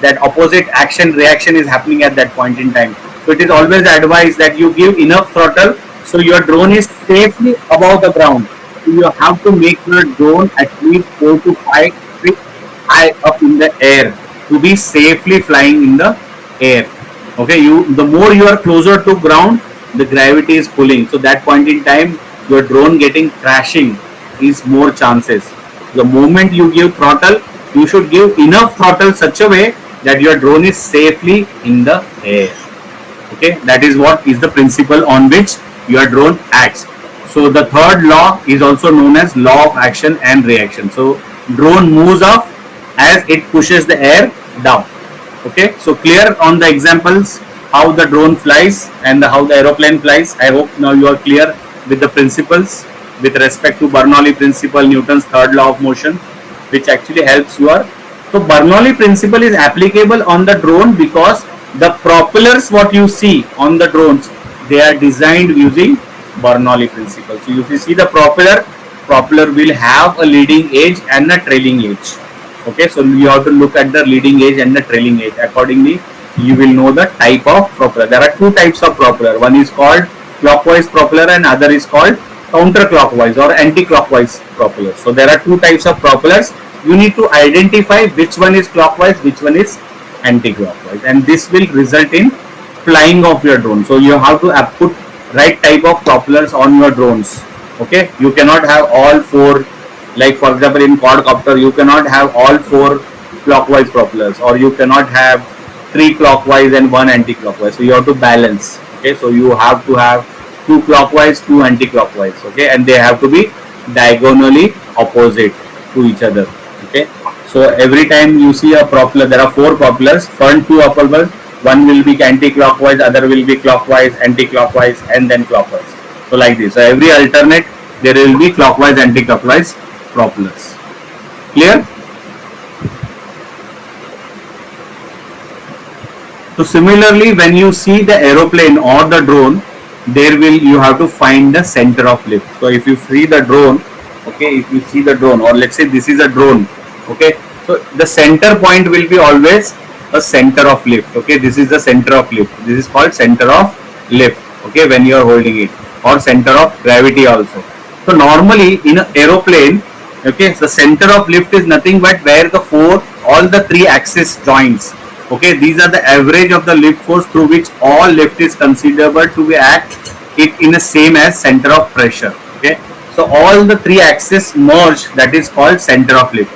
that opposite action reaction is happening at that point in time. So it is always advised that you give enough throttle so your drone is safely above the ground. So you have to make your drone at least 4 to 5 feet high up in the air to be safely flying in the air. Okay, the more you are closer to ground, the gravity is pulling. So that point in time, your drone getting crashing is more chances. The moment you give throttle, you should give enough throttle such a way that your drone is safely in the air. Okay, that is what is the principle on which your drone acts. So the third law is also known as law of action and reaction. So drone moves up as it pushes the air down. Okay, so clear on the examples how the drone flies and how the aeroplane flies. I hope now you are clear with the principles with respect to Bernoulli principle, Newton's third law of motion, which actually helps you. So Bernoulli principle is applicable on the drone because the propellers what you see on the drones, they are designed using Bernoulli principle. So if you see the propeller will have a leading edge and a trailing edge. Okay, so you have to look at the leading edge and the trailing edge. Accordingly, you will know the type of propeller. There are two types of propeller. One is called clockwise propeller and other is called counterclockwise or anti-clockwise propeller. So there are two types of propellers. You need to identify which one is clockwise, which one is anti-clockwise, and this will result in flying of your drone. So you have to put right type of propellers on your drones. Okay, you cannot have all four, like for example in quadcopter you cannot have all four clockwise propellers, or you cannot have 3 clockwise and 1 anti-clockwise. So you have to balance. Okay, so you have to have 2 clockwise, 2 anti-clockwise. Okay, and they have to be diagonally opposite to each other. Okay, so every time you see a propeller, there are 4 propellers, front 2 propellers, one will be anti-clockwise, other will be clockwise, anti-clockwise, and then clockwise. So like this. So every alternate there will be clockwise, anti-clockwise propellers. Clear? So similarly, when you see the aeroplane or the drone, you have to find the center of lift. So if you see the drone, okay, if you see the drone, or let's say this is a drone, okay, so the center point will be always a center of lift. Okay, this is the center of lift. This is called center of lift. Okay, when you are holding it, or center of gravity also. So normally in an aeroplane, okay, the center of lift is nothing but where all the 3 axis joints. Okay, these are the average of the lift force through which all lift is considerable to be act it in the same as center of pressure. Okay, so all the three axes merge, that is called center of lift.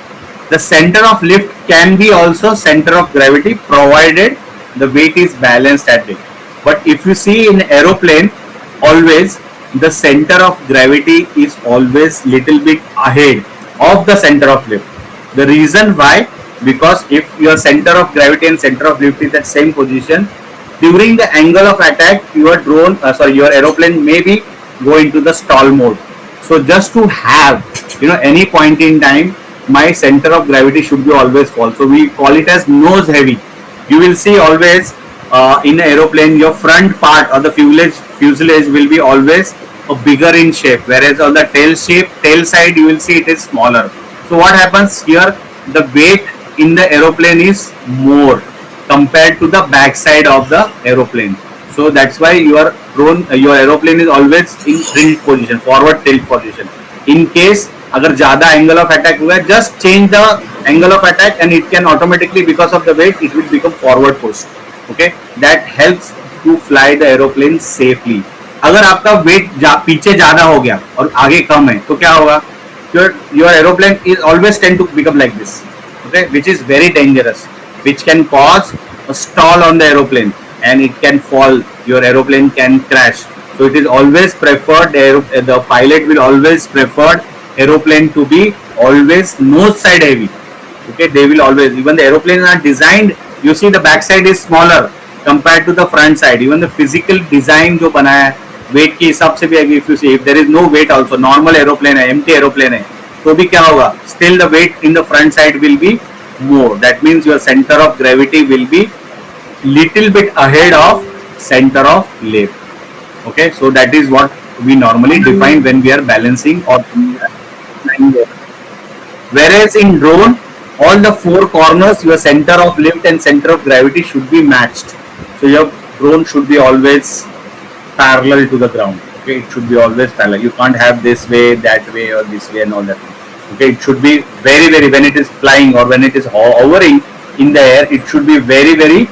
The center of lift can be also center of gravity provided the weight is balanced at it. But if you see in aeroplane, always the center of gravity is always little bit ahead of the center of lift. The reason why, because if your center of gravity and center of lift is at same position, during the angle of attack, your your aeroplane may be go into the stall mode. So just to have, any point in time, my center of gravity should be always fall. So we call it as nose heavy. You will see always in an aeroplane, your front part or the fuselage will be always a bigger in shape, whereas on the tail side, you will see it is smaller. So what happens here? The weight in the aeroplane is more compared to the back side of the aeroplane. So that's why your aeroplane is always in tilt position, forward tilt position. In case अगर ज़्यादा angle of attack हुआ है, just change the angle of attack and it can automatically, because of the weight, it will become forward pushed. Okay, that helps to fly the aeroplane safely. अगर आपका weight पीछे ज़्यादा हो गया और आगे कम है, तो क्या होगा? Your aeroplane is always tend to become like this. Okay, which is very dangerous, which can cause a stall on the aeroplane and it can fall. Your aeroplane can crash. So it is always preferred, the pilot will always prefer aeroplane to be always nose side heavy. Okay, they will always, even the aeroplanes are designed, you see the back side is smaller compared to the front side. Even the physical design जो बना है weight के हिसाब से भी, if you see, if there is no weight also, normal aeroplane है, empty aeroplane है, तो भी क्या होगा? Still the weight in the front side will be more. That means your center of gravity will be little bit ahead of center of lift. Okay, so that is what we normally define when we are balancing or flying. Whereas in drone, all the four corners, your center of lift and center of gravity should be matched. So your drone should be always parallel to the ground. Okay, it should be always parallel. You can't have this way, that way, or this way and all that. Okay, it should be very, very, when it is flying or when it is hovering in the air, it should be very, very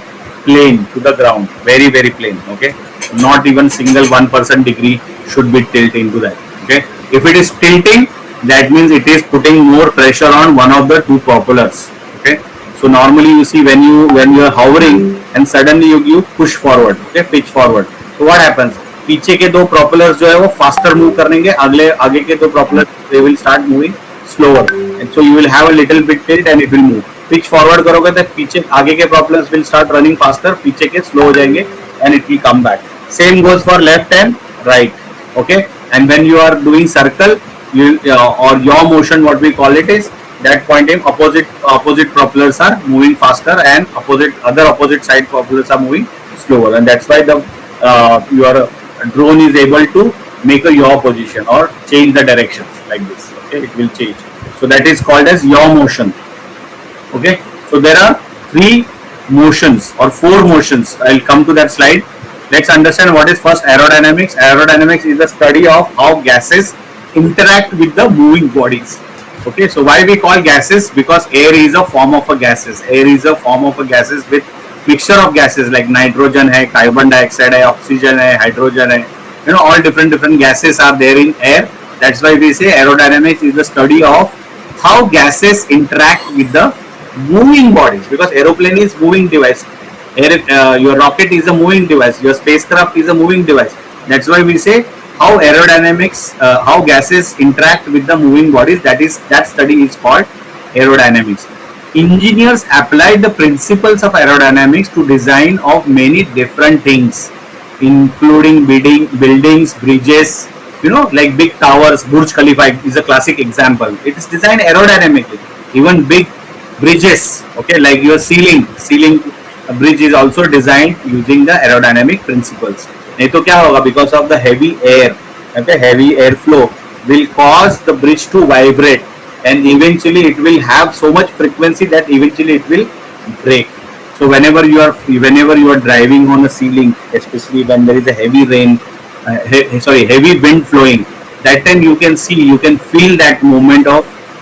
plain to the ground. Very, very plain. Okay, not even single 1% degree should be tilt into that. Okay, if it is tilting, that means it is putting more pressure on one of the two propellers. Okay, so normally you see when you are hovering and suddenly you push forward, okay, pitch forward. So what happens? पीछे के दो propellers जो है वो faster move करेंगे, आगे के दो propellers they will start moving slower, and so you will have a little bit tilt and it will move. Pitch forward करोगे तो पीछे आगे के propellers will start running faster, पीछे के slow हो जाएंगे and it will come back. Same goes for left and right. Okay, and when you are doing circle, you or yaw motion, what we call it is, that point in opposite propellers are moving faster and opposite side propellers are moving slower, and that's why the your drone is able to make a yaw position or change the directions like this. Okay, it will change. So that is called as yaw motion. Okay, so there are three motions or four motions. I'll come to that slide. Let's understand what is first aerodynamics. Aerodynamics is the study of how gases interact with the moving bodies. Okay, so why we call gases? Because air is a form of a gases. Air is a form of a gases with mixture of gases like nitrogen hai, carbon dioxide hai, oxygen hai, hydrogen hai. You know, all different gases are there in air. That's why we say aerodynamics is the study of how gases interact with the moving bodies. Because aeroplane is moving device. Your rocket is a moving device. Your spacecraft is a moving device. That's why we say how aerodynamics, how gases interact with the moving bodies. That study is called aerodynamics. Engineers applied the principles of aerodynamics to design of many different things, including buildings, bridges. You know, like big towers. Burj Khalifa is a classic example. It is designed aerodynamically. Even big bridges. Okay, like your ceiling bridge is also designed using the aerodynamic principles. नहीं तो क्या होगा? Because of the heavy air, okay, heavy airflow will cause the bridge to vibrate, and eventually it will have so much frequency that eventually it will break. So whenever you are driving on a ceiling, especially when there is a heavy rain, heavy wind flowing, that time you can feel that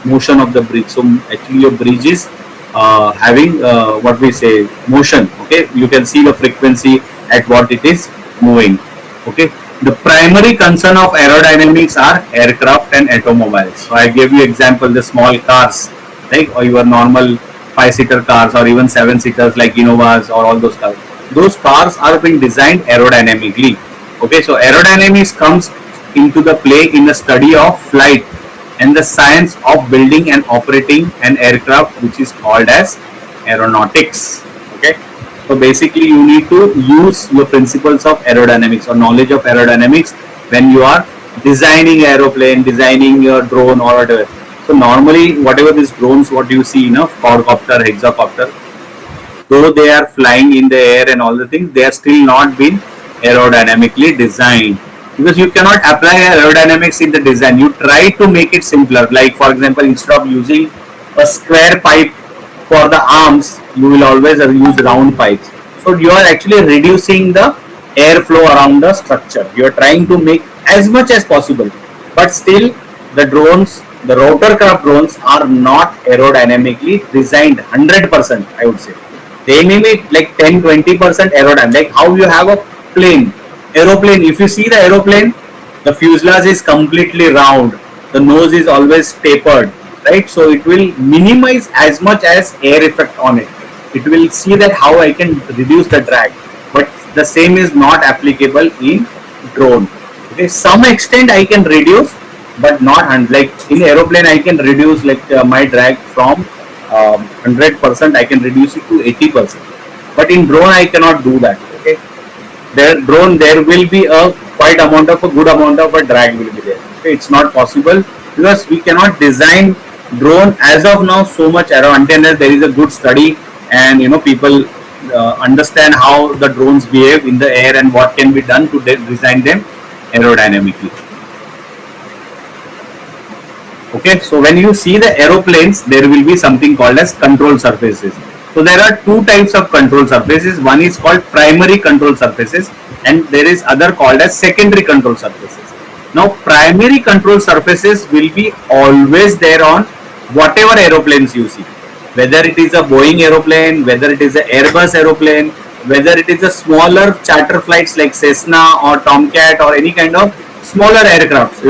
motion of the bridge. So actually your bridge is having what we say motion. Okay, you can see the frequency at what it is moving. Okay, The primary concern of aerodynamics are aircraft and automobiles. So I gave you example, the small cars, like or your normal 5-seater cars or even 7-seaters like Innovas or all those cars. Those cars are being designed aerodynamically. Okay, so aerodynamics comes into the play in the study of flight and the science of building and operating an aircraft, which is called as aeronautics. Okay, so basically you need to use your principles of aerodynamics or knowledge of aerodynamics when you are designing aeroplane, designing your drone or whatever. So normally whatever these drones, what you see, quadcopter, hexacopter, though they are flying in the air and all the things, they are still not been aerodynamically designed, because you cannot apply aerodynamics in the design. You try to make it simpler, like for example, instead of using a square pipe for the arms, you will always use round pipes. So you are actually reducing the airflow around the structure. You are trying to make as much as possible, but still the drones, the rotorcraft drones are not aerodynamically designed 100%, I would say. They may be like 10-20% aerodynamic, like how you have a plane, aeroplane. If you see the aeroplane, the fuselage is completely round, the nose is always tapered, right? So it will minimize as much as air effect on it. It will see that how I can reduce the drag, but the same is not applicable in drone. Okay, some extent I can reduce, but not like in aeroplane I can reduce like my drag from 100%, I can reduce it to 80%, but in drone I cannot do that. Okay, drone there will be a quite amount of a good amount of a drag will be there. Okay, it's not possible because we cannot design drone as of now so much around until there is a good study and people understand how the drones behave in the air and what can be done to design them aerodynamically. Okay, so when you see the aeroplanes, there will be something called as control surfaces. So there are two types of control surfaces. One is called primary control surfaces and there is other called as secondary control surfaces. Now primary control surfaces will be always there on whatever aeroplanes you see, whether it is a Boeing aeroplane, whether it is an Airbus aeroplane, whether it is a smaller charter flights like Cessna or Tomcat or any kind of smaller aircraft,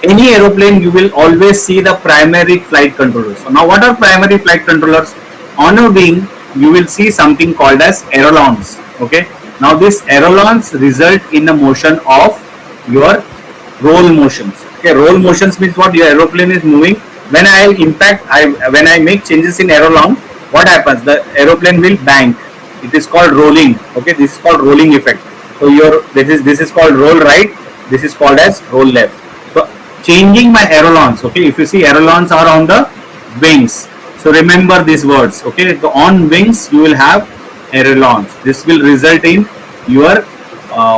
any aeroplane you will always see the primary flight controllers. So now what are primary flight controllers? On a wing you will see something called as ailerons. Okay, now these ailerons result in the motion of your roll motions. Okay, roll motions means what? Your aeroplane is moving. When when I make changes in aileron, what happens? The aeroplane will bank. It is called rolling. Okay, this is called rolling effect. So this is called roll right. This is called as roll left. So changing my ailerons. Okay, if you see ailerons are on the wings. So remember these words. Okay, so on wings you will have ailerons. This will result in your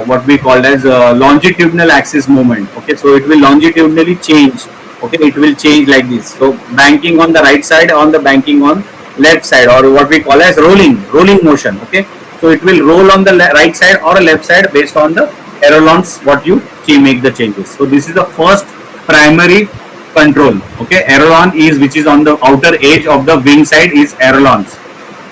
what we call as longitudinal axis movement. Okay, so it will longitudinally change. Okay, it will change like this. So banking on the right side, on the banking on left side, or what we call as rolling motion. Okay, so it will roll on the right side or left side based on the ailerons what you make the changes. So this is the first primary control. Okay, aileron is which is on the outer edge of the wing side is ailerons.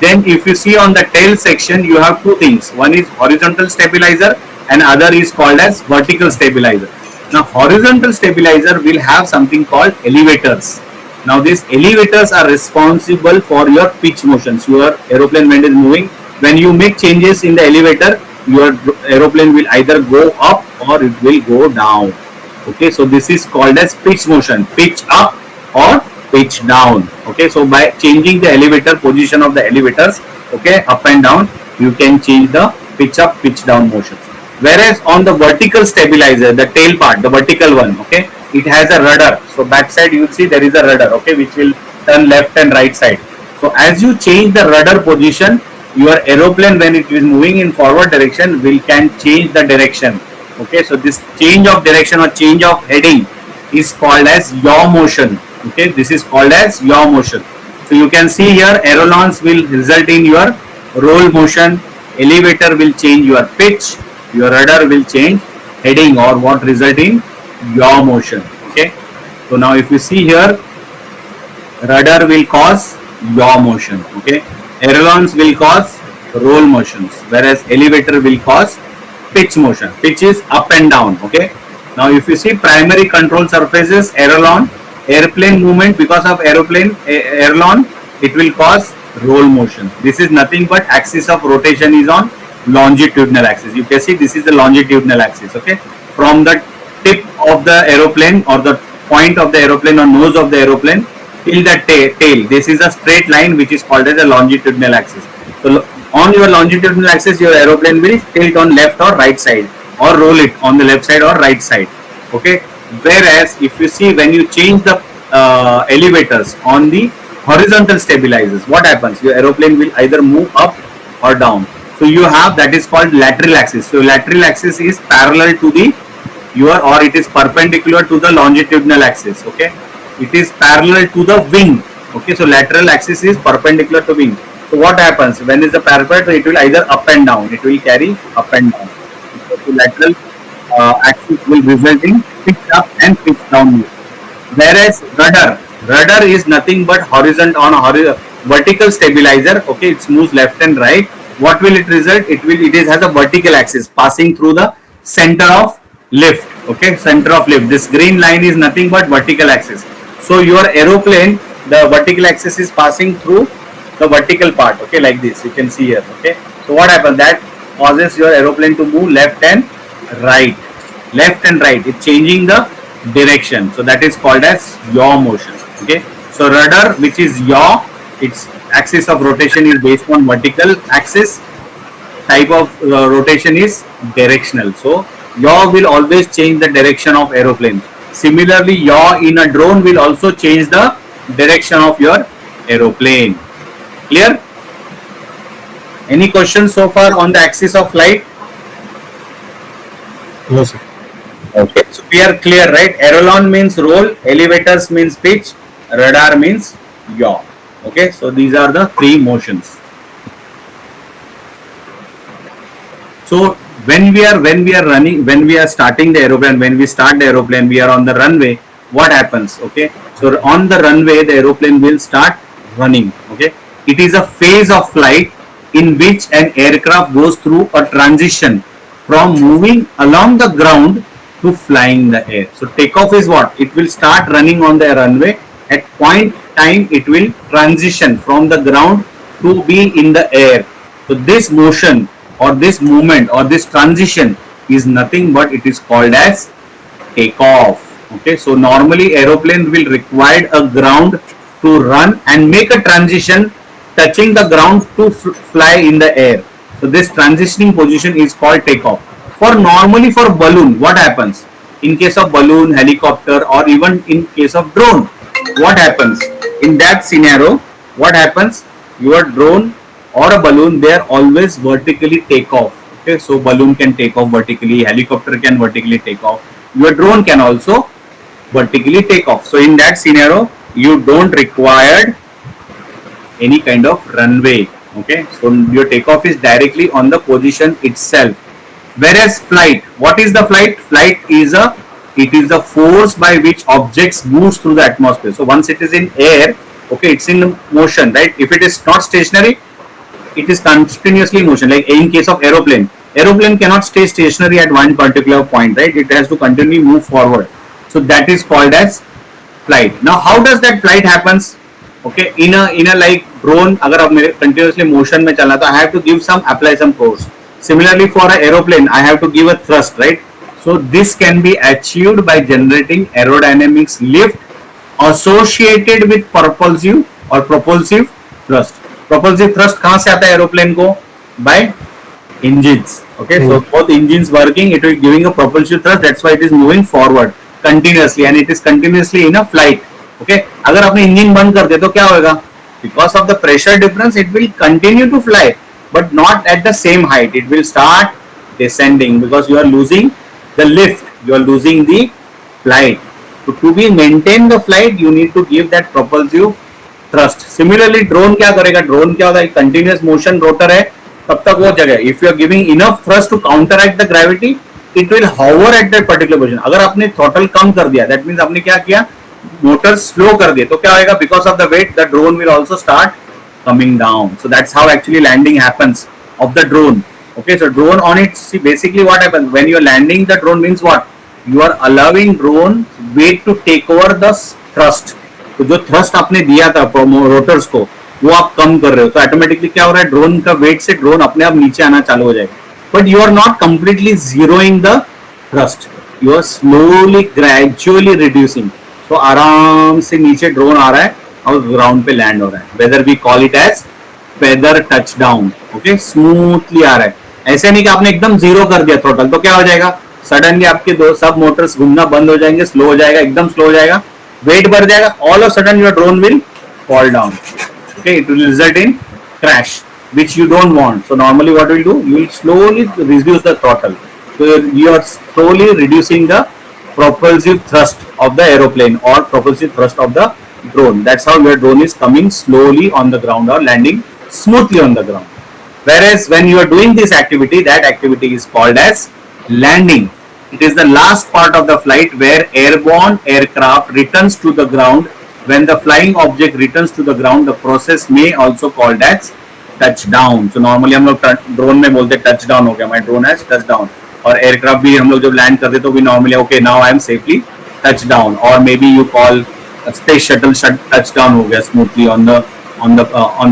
Then if you see on the tail section you have two things. One is horizontal stabilizer and other is called as vertical stabilizer. Now horizontal stabilizer will have something called elevators. Now these elevators are responsible for your pitch motions. Your aeroplane when it is moving, when you make changes in the elevator, your aeroplane will either go up or it will go down. Okay, so this is called as pitch motion, pitch up or pitch down. Okay, so by changing the elevator position of the elevators, okay, up and down, you can change the pitch up, pitch down motions. Whereas on the vertical stabilizer, the tail part, the vertical one, okay, it has a rudder. So backside you will see there is a rudder, okay, which will turn left and right side. So as you change the rudder position, your aeroplane when it is moving in forward direction can change the direction. Okay, so this change of direction or change of heading is called as yaw motion. Okay, this is called as yaw motion. So you can see here ailerons will result in your roll motion, elevator will change your pitch, your rudder will change heading or what result in yaw motion. Okay, so now if you see here, rudder will cause yaw motion. Okay, ailerons will cause roll motions, whereas elevator will cause pitch motion. Pitch is up and down. Okay. Now, if you see primary control surfaces, aileron, airplane movement, because of aileron, it will cause roll motion. This is nothing but axis of rotation is on longitudinal axis. You can see this is the longitudinal axis. Okay. From the tip of the aeroplane or the point of the aeroplane or nose of the aeroplane till the tail. This is a straight line which is called as a longitudinal axis. So on your longitudinal axis, your aeroplane will tilt on left or right side, or roll it on the left side or right side. Okay. Whereas if you see when you change the elevators on the horizontal stabilizers, what happens? Your aeroplane will either move up or down. So you have, that is called lateral axis. So lateral axis is parallel to the or it is perpendicular to the longitudinal axis. Okay. It is parallel to the wing. Okay. So lateral axis is perpendicular to wing. So what happens when is the parapet? It will either up and down. It will carry up and down. So lateral axis will result in pitch up and pitch down. Whereas rudder is nothing but horizontal on a vertical stabilizer. Okay, it moves left and right. What will it result? It has a vertical axis passing through the center of lift. Okay, center of lift. This green line is nothing but vertical axis. So your aeroplane, the vertical axis is passing through the vertical part. Okay, like this you can see here. Okay, so what happens? That causes your aeroplane to move left and right. It's changing the direction. So that is called as yaw motion. Okay, so rudder, which is yaw, its axis of rotation is based on vertical axis. Type of rotation is directional. So yaw will always change the direction of aeroplane. Similarly, yaw in a drone will also change the direction of your aeroplane. Clear? Any questions so far on the axis of flight? No, sir. Okay, so we are clear, right? Aileron means roll, elevators means pitch, radar means yaw. Okay, so these are the three motions. So when we are starting the aeroplane, when we start the aeroplane, we are on the runway. What happens? Okay, so on the runway, the aeroplane will start running. Okay, it is a phase of flight in which an aircraft goes through a transition from moving along the ground to flying the air. So takeoff is what? It will start running on the runway. At point time, it will transition from the ground to be in the air. So this motion or this movement or this transition is nothing but it is called as takeoff. Okay, so normally aeroplane will require a ground to run and make a transition touching the ground to fly in the air. So this transitioning position is called takeoff. Normally for balloon, what happens? In case of balloon, helicopter, or even in case of drone, what happens? In that scenario, what happens? Your drone or a balloon, they are always vertically take off. Okay, so balloon can take off vertically, helicopter can vertically take off. Your drone can also vertically take off. So in that scenario, you don't require any kind of runway. Okay, so your takeoff is directly on the position itself. Whereas flight, what is the flight? Flight is the force by which objects moves through the atmosphere. So once it is in air, okay, it's in motion, right? If it is not stationary, it is continuously in motion. Like in case of aeroplane cannot stay stationary at one particular point, right? It has to continually move forward. So that is called as flight. Now how does that flight happens? Okay, in a like drone, अगर अब continuously motion में चलना तो I have to give apply some force. Similarly for an aeroplane, I have to give a thrust, right? So this can be achieved by generating aerodynamics lift associated with propulsive thrust. Propulsive thrust कहाँ से आता है aeroplane को? By engines. Okay, so both engines working, it is giving a propulsive thrust. That's why it is moving forward continuously, and it is continuously in a flight. Okay, अगर आपने engine बंद कर दिया तो क्या होगा? Because of the pressure difference, it will continue to fly, but not at the same height. It will start descending because you are losing the lift, you are losing the flight. So to be maintain the flight, you need to give that propulsive thrust. Similarly, drone क्या करेगा? Drone क्या होता है? Continuous motion rotor है, तब तक वो जगह. If you are giving enough thrust to counteract the gravity, it will hover at that particular position. अगर आपने throttle कम कर दिया, that means आपने क्या किया? Motor slow कर दिया, तो क्या होगा? Because of the weight, the drone will also start coming down. So that's how actually landing happens of the drone. Okay, so drone on it, see basically what happens when you are landing the drone means what? You are allowing drone weight to take over the thrust. तो जो thrust आपने दिया था rotors को वो आप कम कर रहे हो, तो ऑटोमेटिकली क्या हो रहा है, ड्रोन का वेट से ड्रोन अपने आप नीचे आना चालू हो जाएगा. But you are not completely zeroing the thrust, you are slowly gradually reducing. तो आराम से नीचे ड्रोन आ रहा है और ग्राउंड पे लैंड हो रहा है. Whether we call it as feather touch down. Okay, smoothly आ रहा है. ऐसे नहीं कि आपने एकदम जीरो कर दिया थ्रोटल, तो क्या हो जाएगा, सडनली आपके दो सब मोटर्स घूमना बंद हो जाएंगे, स्लो हो जाएगा, एकदम स्लो हो जाएगा, वेट बढ़ जाएगा, all of sudden your drone will fall down. Okay, it will result in crash, which you don't want. So normally what will do, you will slowly reduce the throttle. So you are slowly reducing the propulsive thrust of the aeroplane or propulsive thrust of the drone. That's how your drone is coming slowly on the ground or landing smoothly on the ground. Whereas when you are doing this activity, that activity is called as landing. It is the last part of the flight where airborne aircraft returns to the ground. When the flying object returns to the ground, the process may also called as touchdown. So normally हम लोग drone में बोलते touchdown हो गया, my drone has touchdown. और aircraft भी हम लोग जब लैंड करते तो भी normally okay now I am safely touchdown. Or maybe you call space shuttle touchdown हो गया smoothly on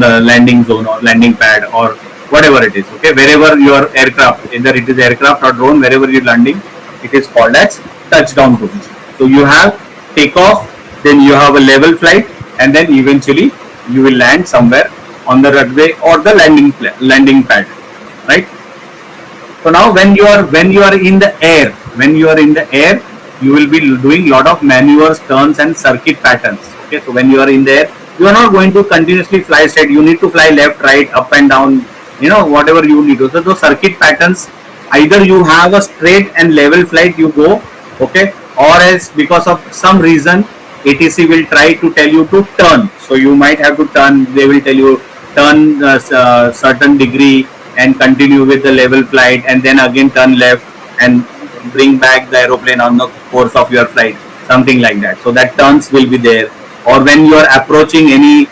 the landing zone or landing pad or whatever it is. Okay, wherever your aircraft, either it is aircraft or drone, wherever you're landing, it is called as touchdown position. So you have takeoff, then you have a level flight, and then eventually you will land somewhere on the runway or the landing pad, right? So now when you are in the air, you will be doing lot of maneuvers, turns, and circuit patterns. Okay, so when you are in the air, you are not going to continuously fly straight. You need to fly left, right, up and down. You know, whatever you need to. So those circuit patterns, either you have a straight and level flight, you go, okay, or else because of some reason ATC will try to tell you to turn. So you might have to turn. They will tell you turn certain degree and continue with the level flight, and then again turn left and bring back the aeroplane on the course of your flight, something like that. So that turns will be there. Or when you are approaching any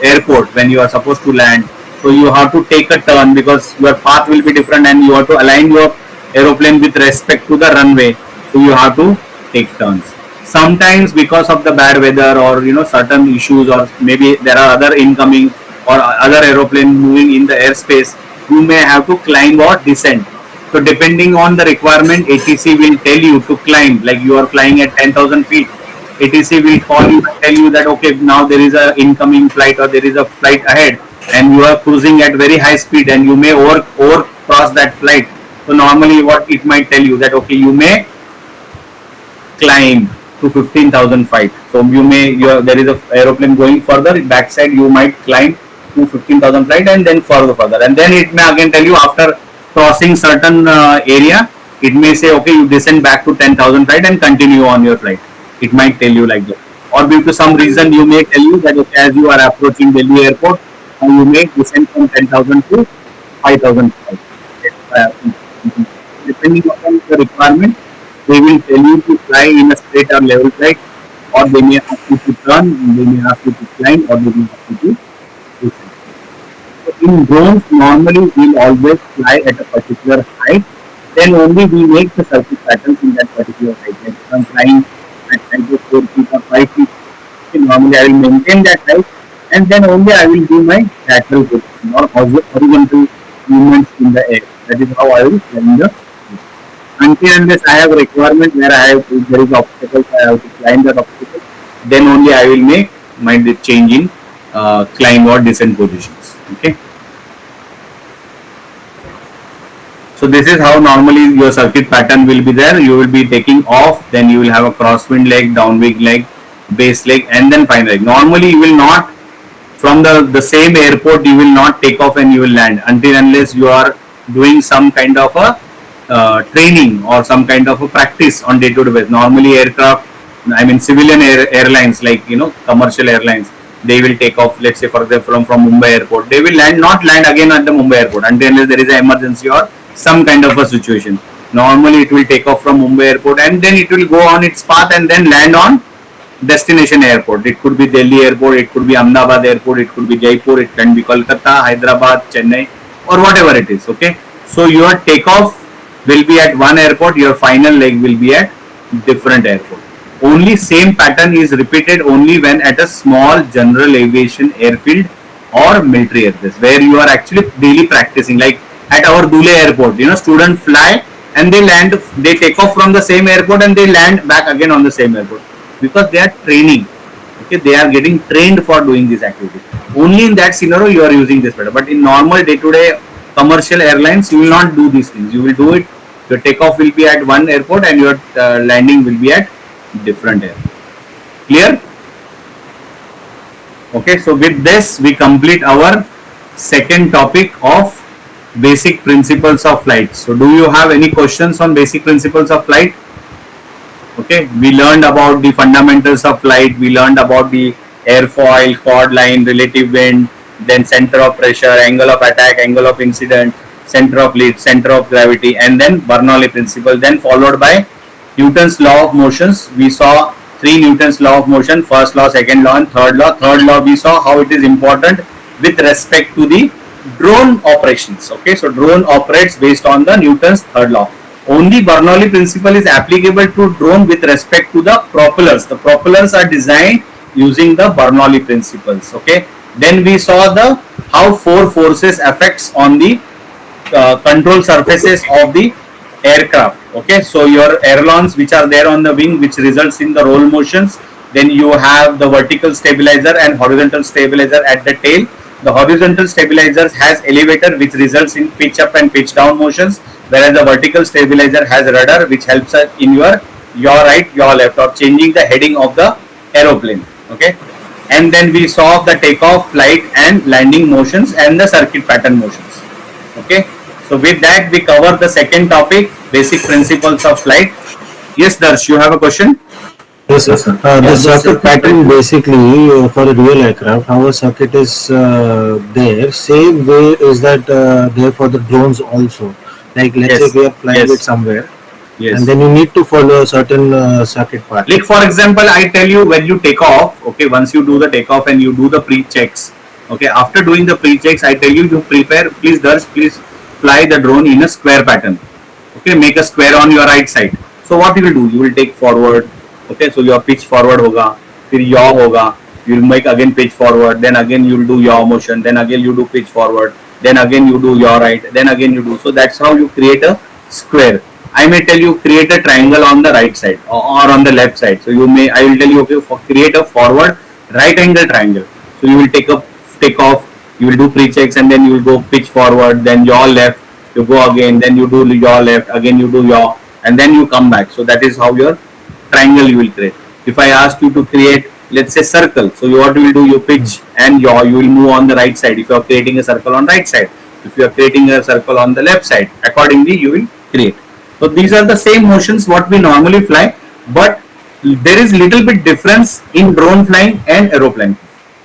airport, when you are supposed to land, so you have to take a turn because your path will be different and you have to align your aeroplane with respect to the runway. So you have to take turns. Sometimes because of the bad weather or certain issues, or maybe there are other incoming or other aeroplane moving in the airspace, you may have to climb or descend. So depending on the requirement, ATC will tell you to climb. Like you are flying at 10,000 feet, ATC will call you and tell you that okay, now there is a incoming flight or there is a flight ahead, and you are cruising at very high speed and you may over cross that flight. So normally what it might tell you that okay, you may climb to 15,000 feet. So you may there is a aeroplane going further backside, you might climb to 15,000 feet and then further, and then it may again tell you after crossing certain area, it may say okay, you descend back to 10,000 feet and continue on your flight. It might tell you like that. Or due to some reason, you may tell you that okay, as you are approaching Delhi airport, you may descend from 10,000 to 5,000 feet. Depending upon the requirement, they will tell you to fly in a straight or level flight, or they may ask you to turn, they may ask you to climb, or they may ask you to descend. So in drones, normally we will always fly at a particular height. Then only we make the circuit patterns in that particular height. Like if I'm flying at 4 feet or 5 feet, normally I will maintain that height, and then only I will do my lateral position or horizontal movements in the air. That is how I will fly in the. Until unless I have a requirement where if there is obstacles, I have to climb that obstacle, then only I will make my change in climb or descent positions. Okay. So this is how normally your circuit pattern will be there. You will be taking off, then you will have a crosswind leg, downwind leg, base leg, and then final leg. Normally you will not, from the same airport, you will not take off and you will land until unless you are doing some kind of a training or some kind of a practice on day-to-day basis. Normally aircraft, I mean civilian airlines like commercial airlines, they will take off, let's say for example from Mumbai airport, they will not land again at the Mumbai airport until unless there is an emergency or some kind of a situation. Normally it will take off from Mumbai airport and then it will go on its path and then land on destination airport. It could be Delhi airport, it could be Ahmedabad airport, it could be Jaipur, it can be Kolkata, Hyderabad, Chennai, or whatever it is. Okay, so your takeoff will be at one airport, your final leg will be at different airport. Only same pattern is repeated only when at a small general aviation airfield or military airbase where you are actually daily practicing. Like at our Dule airport, students fly and they land, they take off from the same airport and they land back again on the same airport because they are training. Okay, they are getting trained for doing this activity. Only in that scenario you are using this pattern. But in normal day-to-day commercial airlines, you will not do these things. You will do it. Your takeoff will be at one airport and your landing will be at different airport. Clear? Okay, so with this we complete our second topic of basic principles of flight. So do you have any questions on basic principles of flight? Okay, we learned about the fundamentals of flight, we learned about the airfoil, chord line, relative wind, then center of pressure, angle of attack, angle of incident, center of lead, center of gravity, and then Bernoulli principle, then followed by Newton's law of motions. We saw three Newton's law of motion, first law, second law, and third law. Third law we saw how it is important with respect to the drone operations. Okay, so drone operates based on the Newton's third law. Only Bernoulli principle is applicable to drone with respect to the propellers. The propellers are designed using the Bernoulli principles. Okay, then we saw the how four forces affects on the control surfaces of the aircraft. Okay, so your ailerons which are there on the wing, which results in the roll motions. Then you have the vertical stabilizer and horizontal stabilizer at the tail. The horizontal stabilizer has elevator which results in pitch up and pitch down motions, whereas the vertical stabilizer has rudder which helps us in your right, your left, or changing the heading of the aeroplane. Okay, and then we saw the takeoff, flight and landing motions and the circuit pattern motions. Okay, so with that we cover the second topic, basic principles of flight. Yes, Darsh, you have a question? Yes, sir. The circuit pattern basically for a real aircraft, how a circuit is there, same way is that there for the drones also. Like let's say we are flying it somewhere, and then you need to follow a certain circuit pattern. Like for example, I tell you when you take off, okay, once you do the takeoff and you do the pre-checks, okay, after doing the pre-checks, I tell you to prepare, please Darsh, please fly the drone in a square pattern. Okay, make a square on your right side. So what you will do, you will take forward. Okay, so your pitch forward होगा, फिर yaw होगा, you will make again pitch forward, then again you will do yaw motion, then again you do pitch forward, then again you do yaw right, then again you do. So that's how you create a square. I may tell you create a triangle on the right side or on the left side. So I will tell you, okay, create a forward right angle triangle. So you will take off, you will do pre-checks and then you will go pitch forward, then yaw left, you go again, then you do yaw left, again you do yaw, and then you come back. So that is how your triangle you will create. If I ask you to create, let's say circle, so what you will do, you pitch and yaw, you will move on the right side. If you are creating a circle on right side, if you are creating a circle on the left side, accordingly you will create. So these are the same motions what we normally fly, but there is little bit difference in drone flying and aeroplane.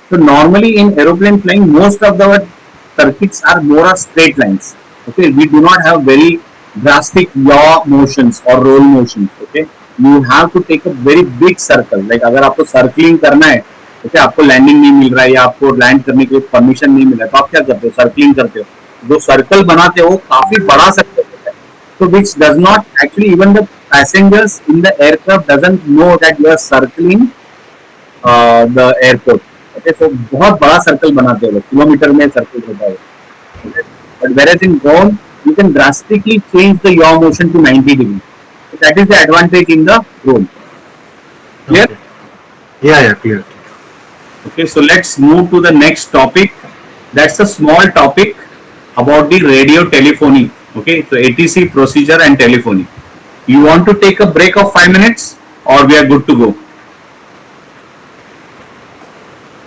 So normally in aeroplane flying, most of the circuits are more of straight lines. Okay, we do not have very drastic yaw motions or roll motions. Okay, you have to take a very big circle. Like अगर आपको circling करना है, okay, आपको landing नहीं मिल रहा है या आपको लैंड करने के लिए परमिशन नहीं मिल रहा है, तो आप क्या करते हो, सर्कलिंग करते हो. जो सर्कल बनाते हो काफी बड़ा सर्कल होता है, so which does not actually, even the passengers in the aircraft doesn't know that you are circling the airport. Okay, so बहुत बड़ा सर्कल बनाते हो, किलोमीटर में सर्कल होता है. Okay, but whereas in drone you can drastically change the yaw motion to 90 degrees. So that is the advantage in the drone. Clear? Okay. Yeah, clear. Okay, so let's move to the next topic. That's a small topic about the radio telephony. Okay, so ATC procedure and telephony. You want to take a break of 5 minutes or we are good to go?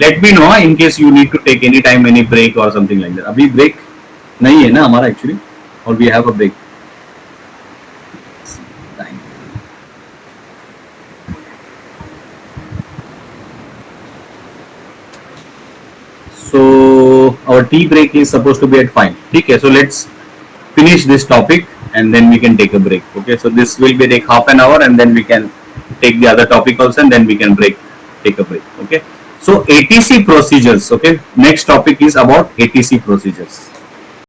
Let me know in case you need to take any time, any break or something like that. अभी break नहीं है ना हमारा actually, or we have a break. So our tea break is supposed to be at 5. Okay, so let's finish this topic and then we can take a break. Okay, so this will be like half an hour and then we can take the other topic also and then we can take a break. Okay, so ATC procedures. Okay, next topic is about ATC procedures.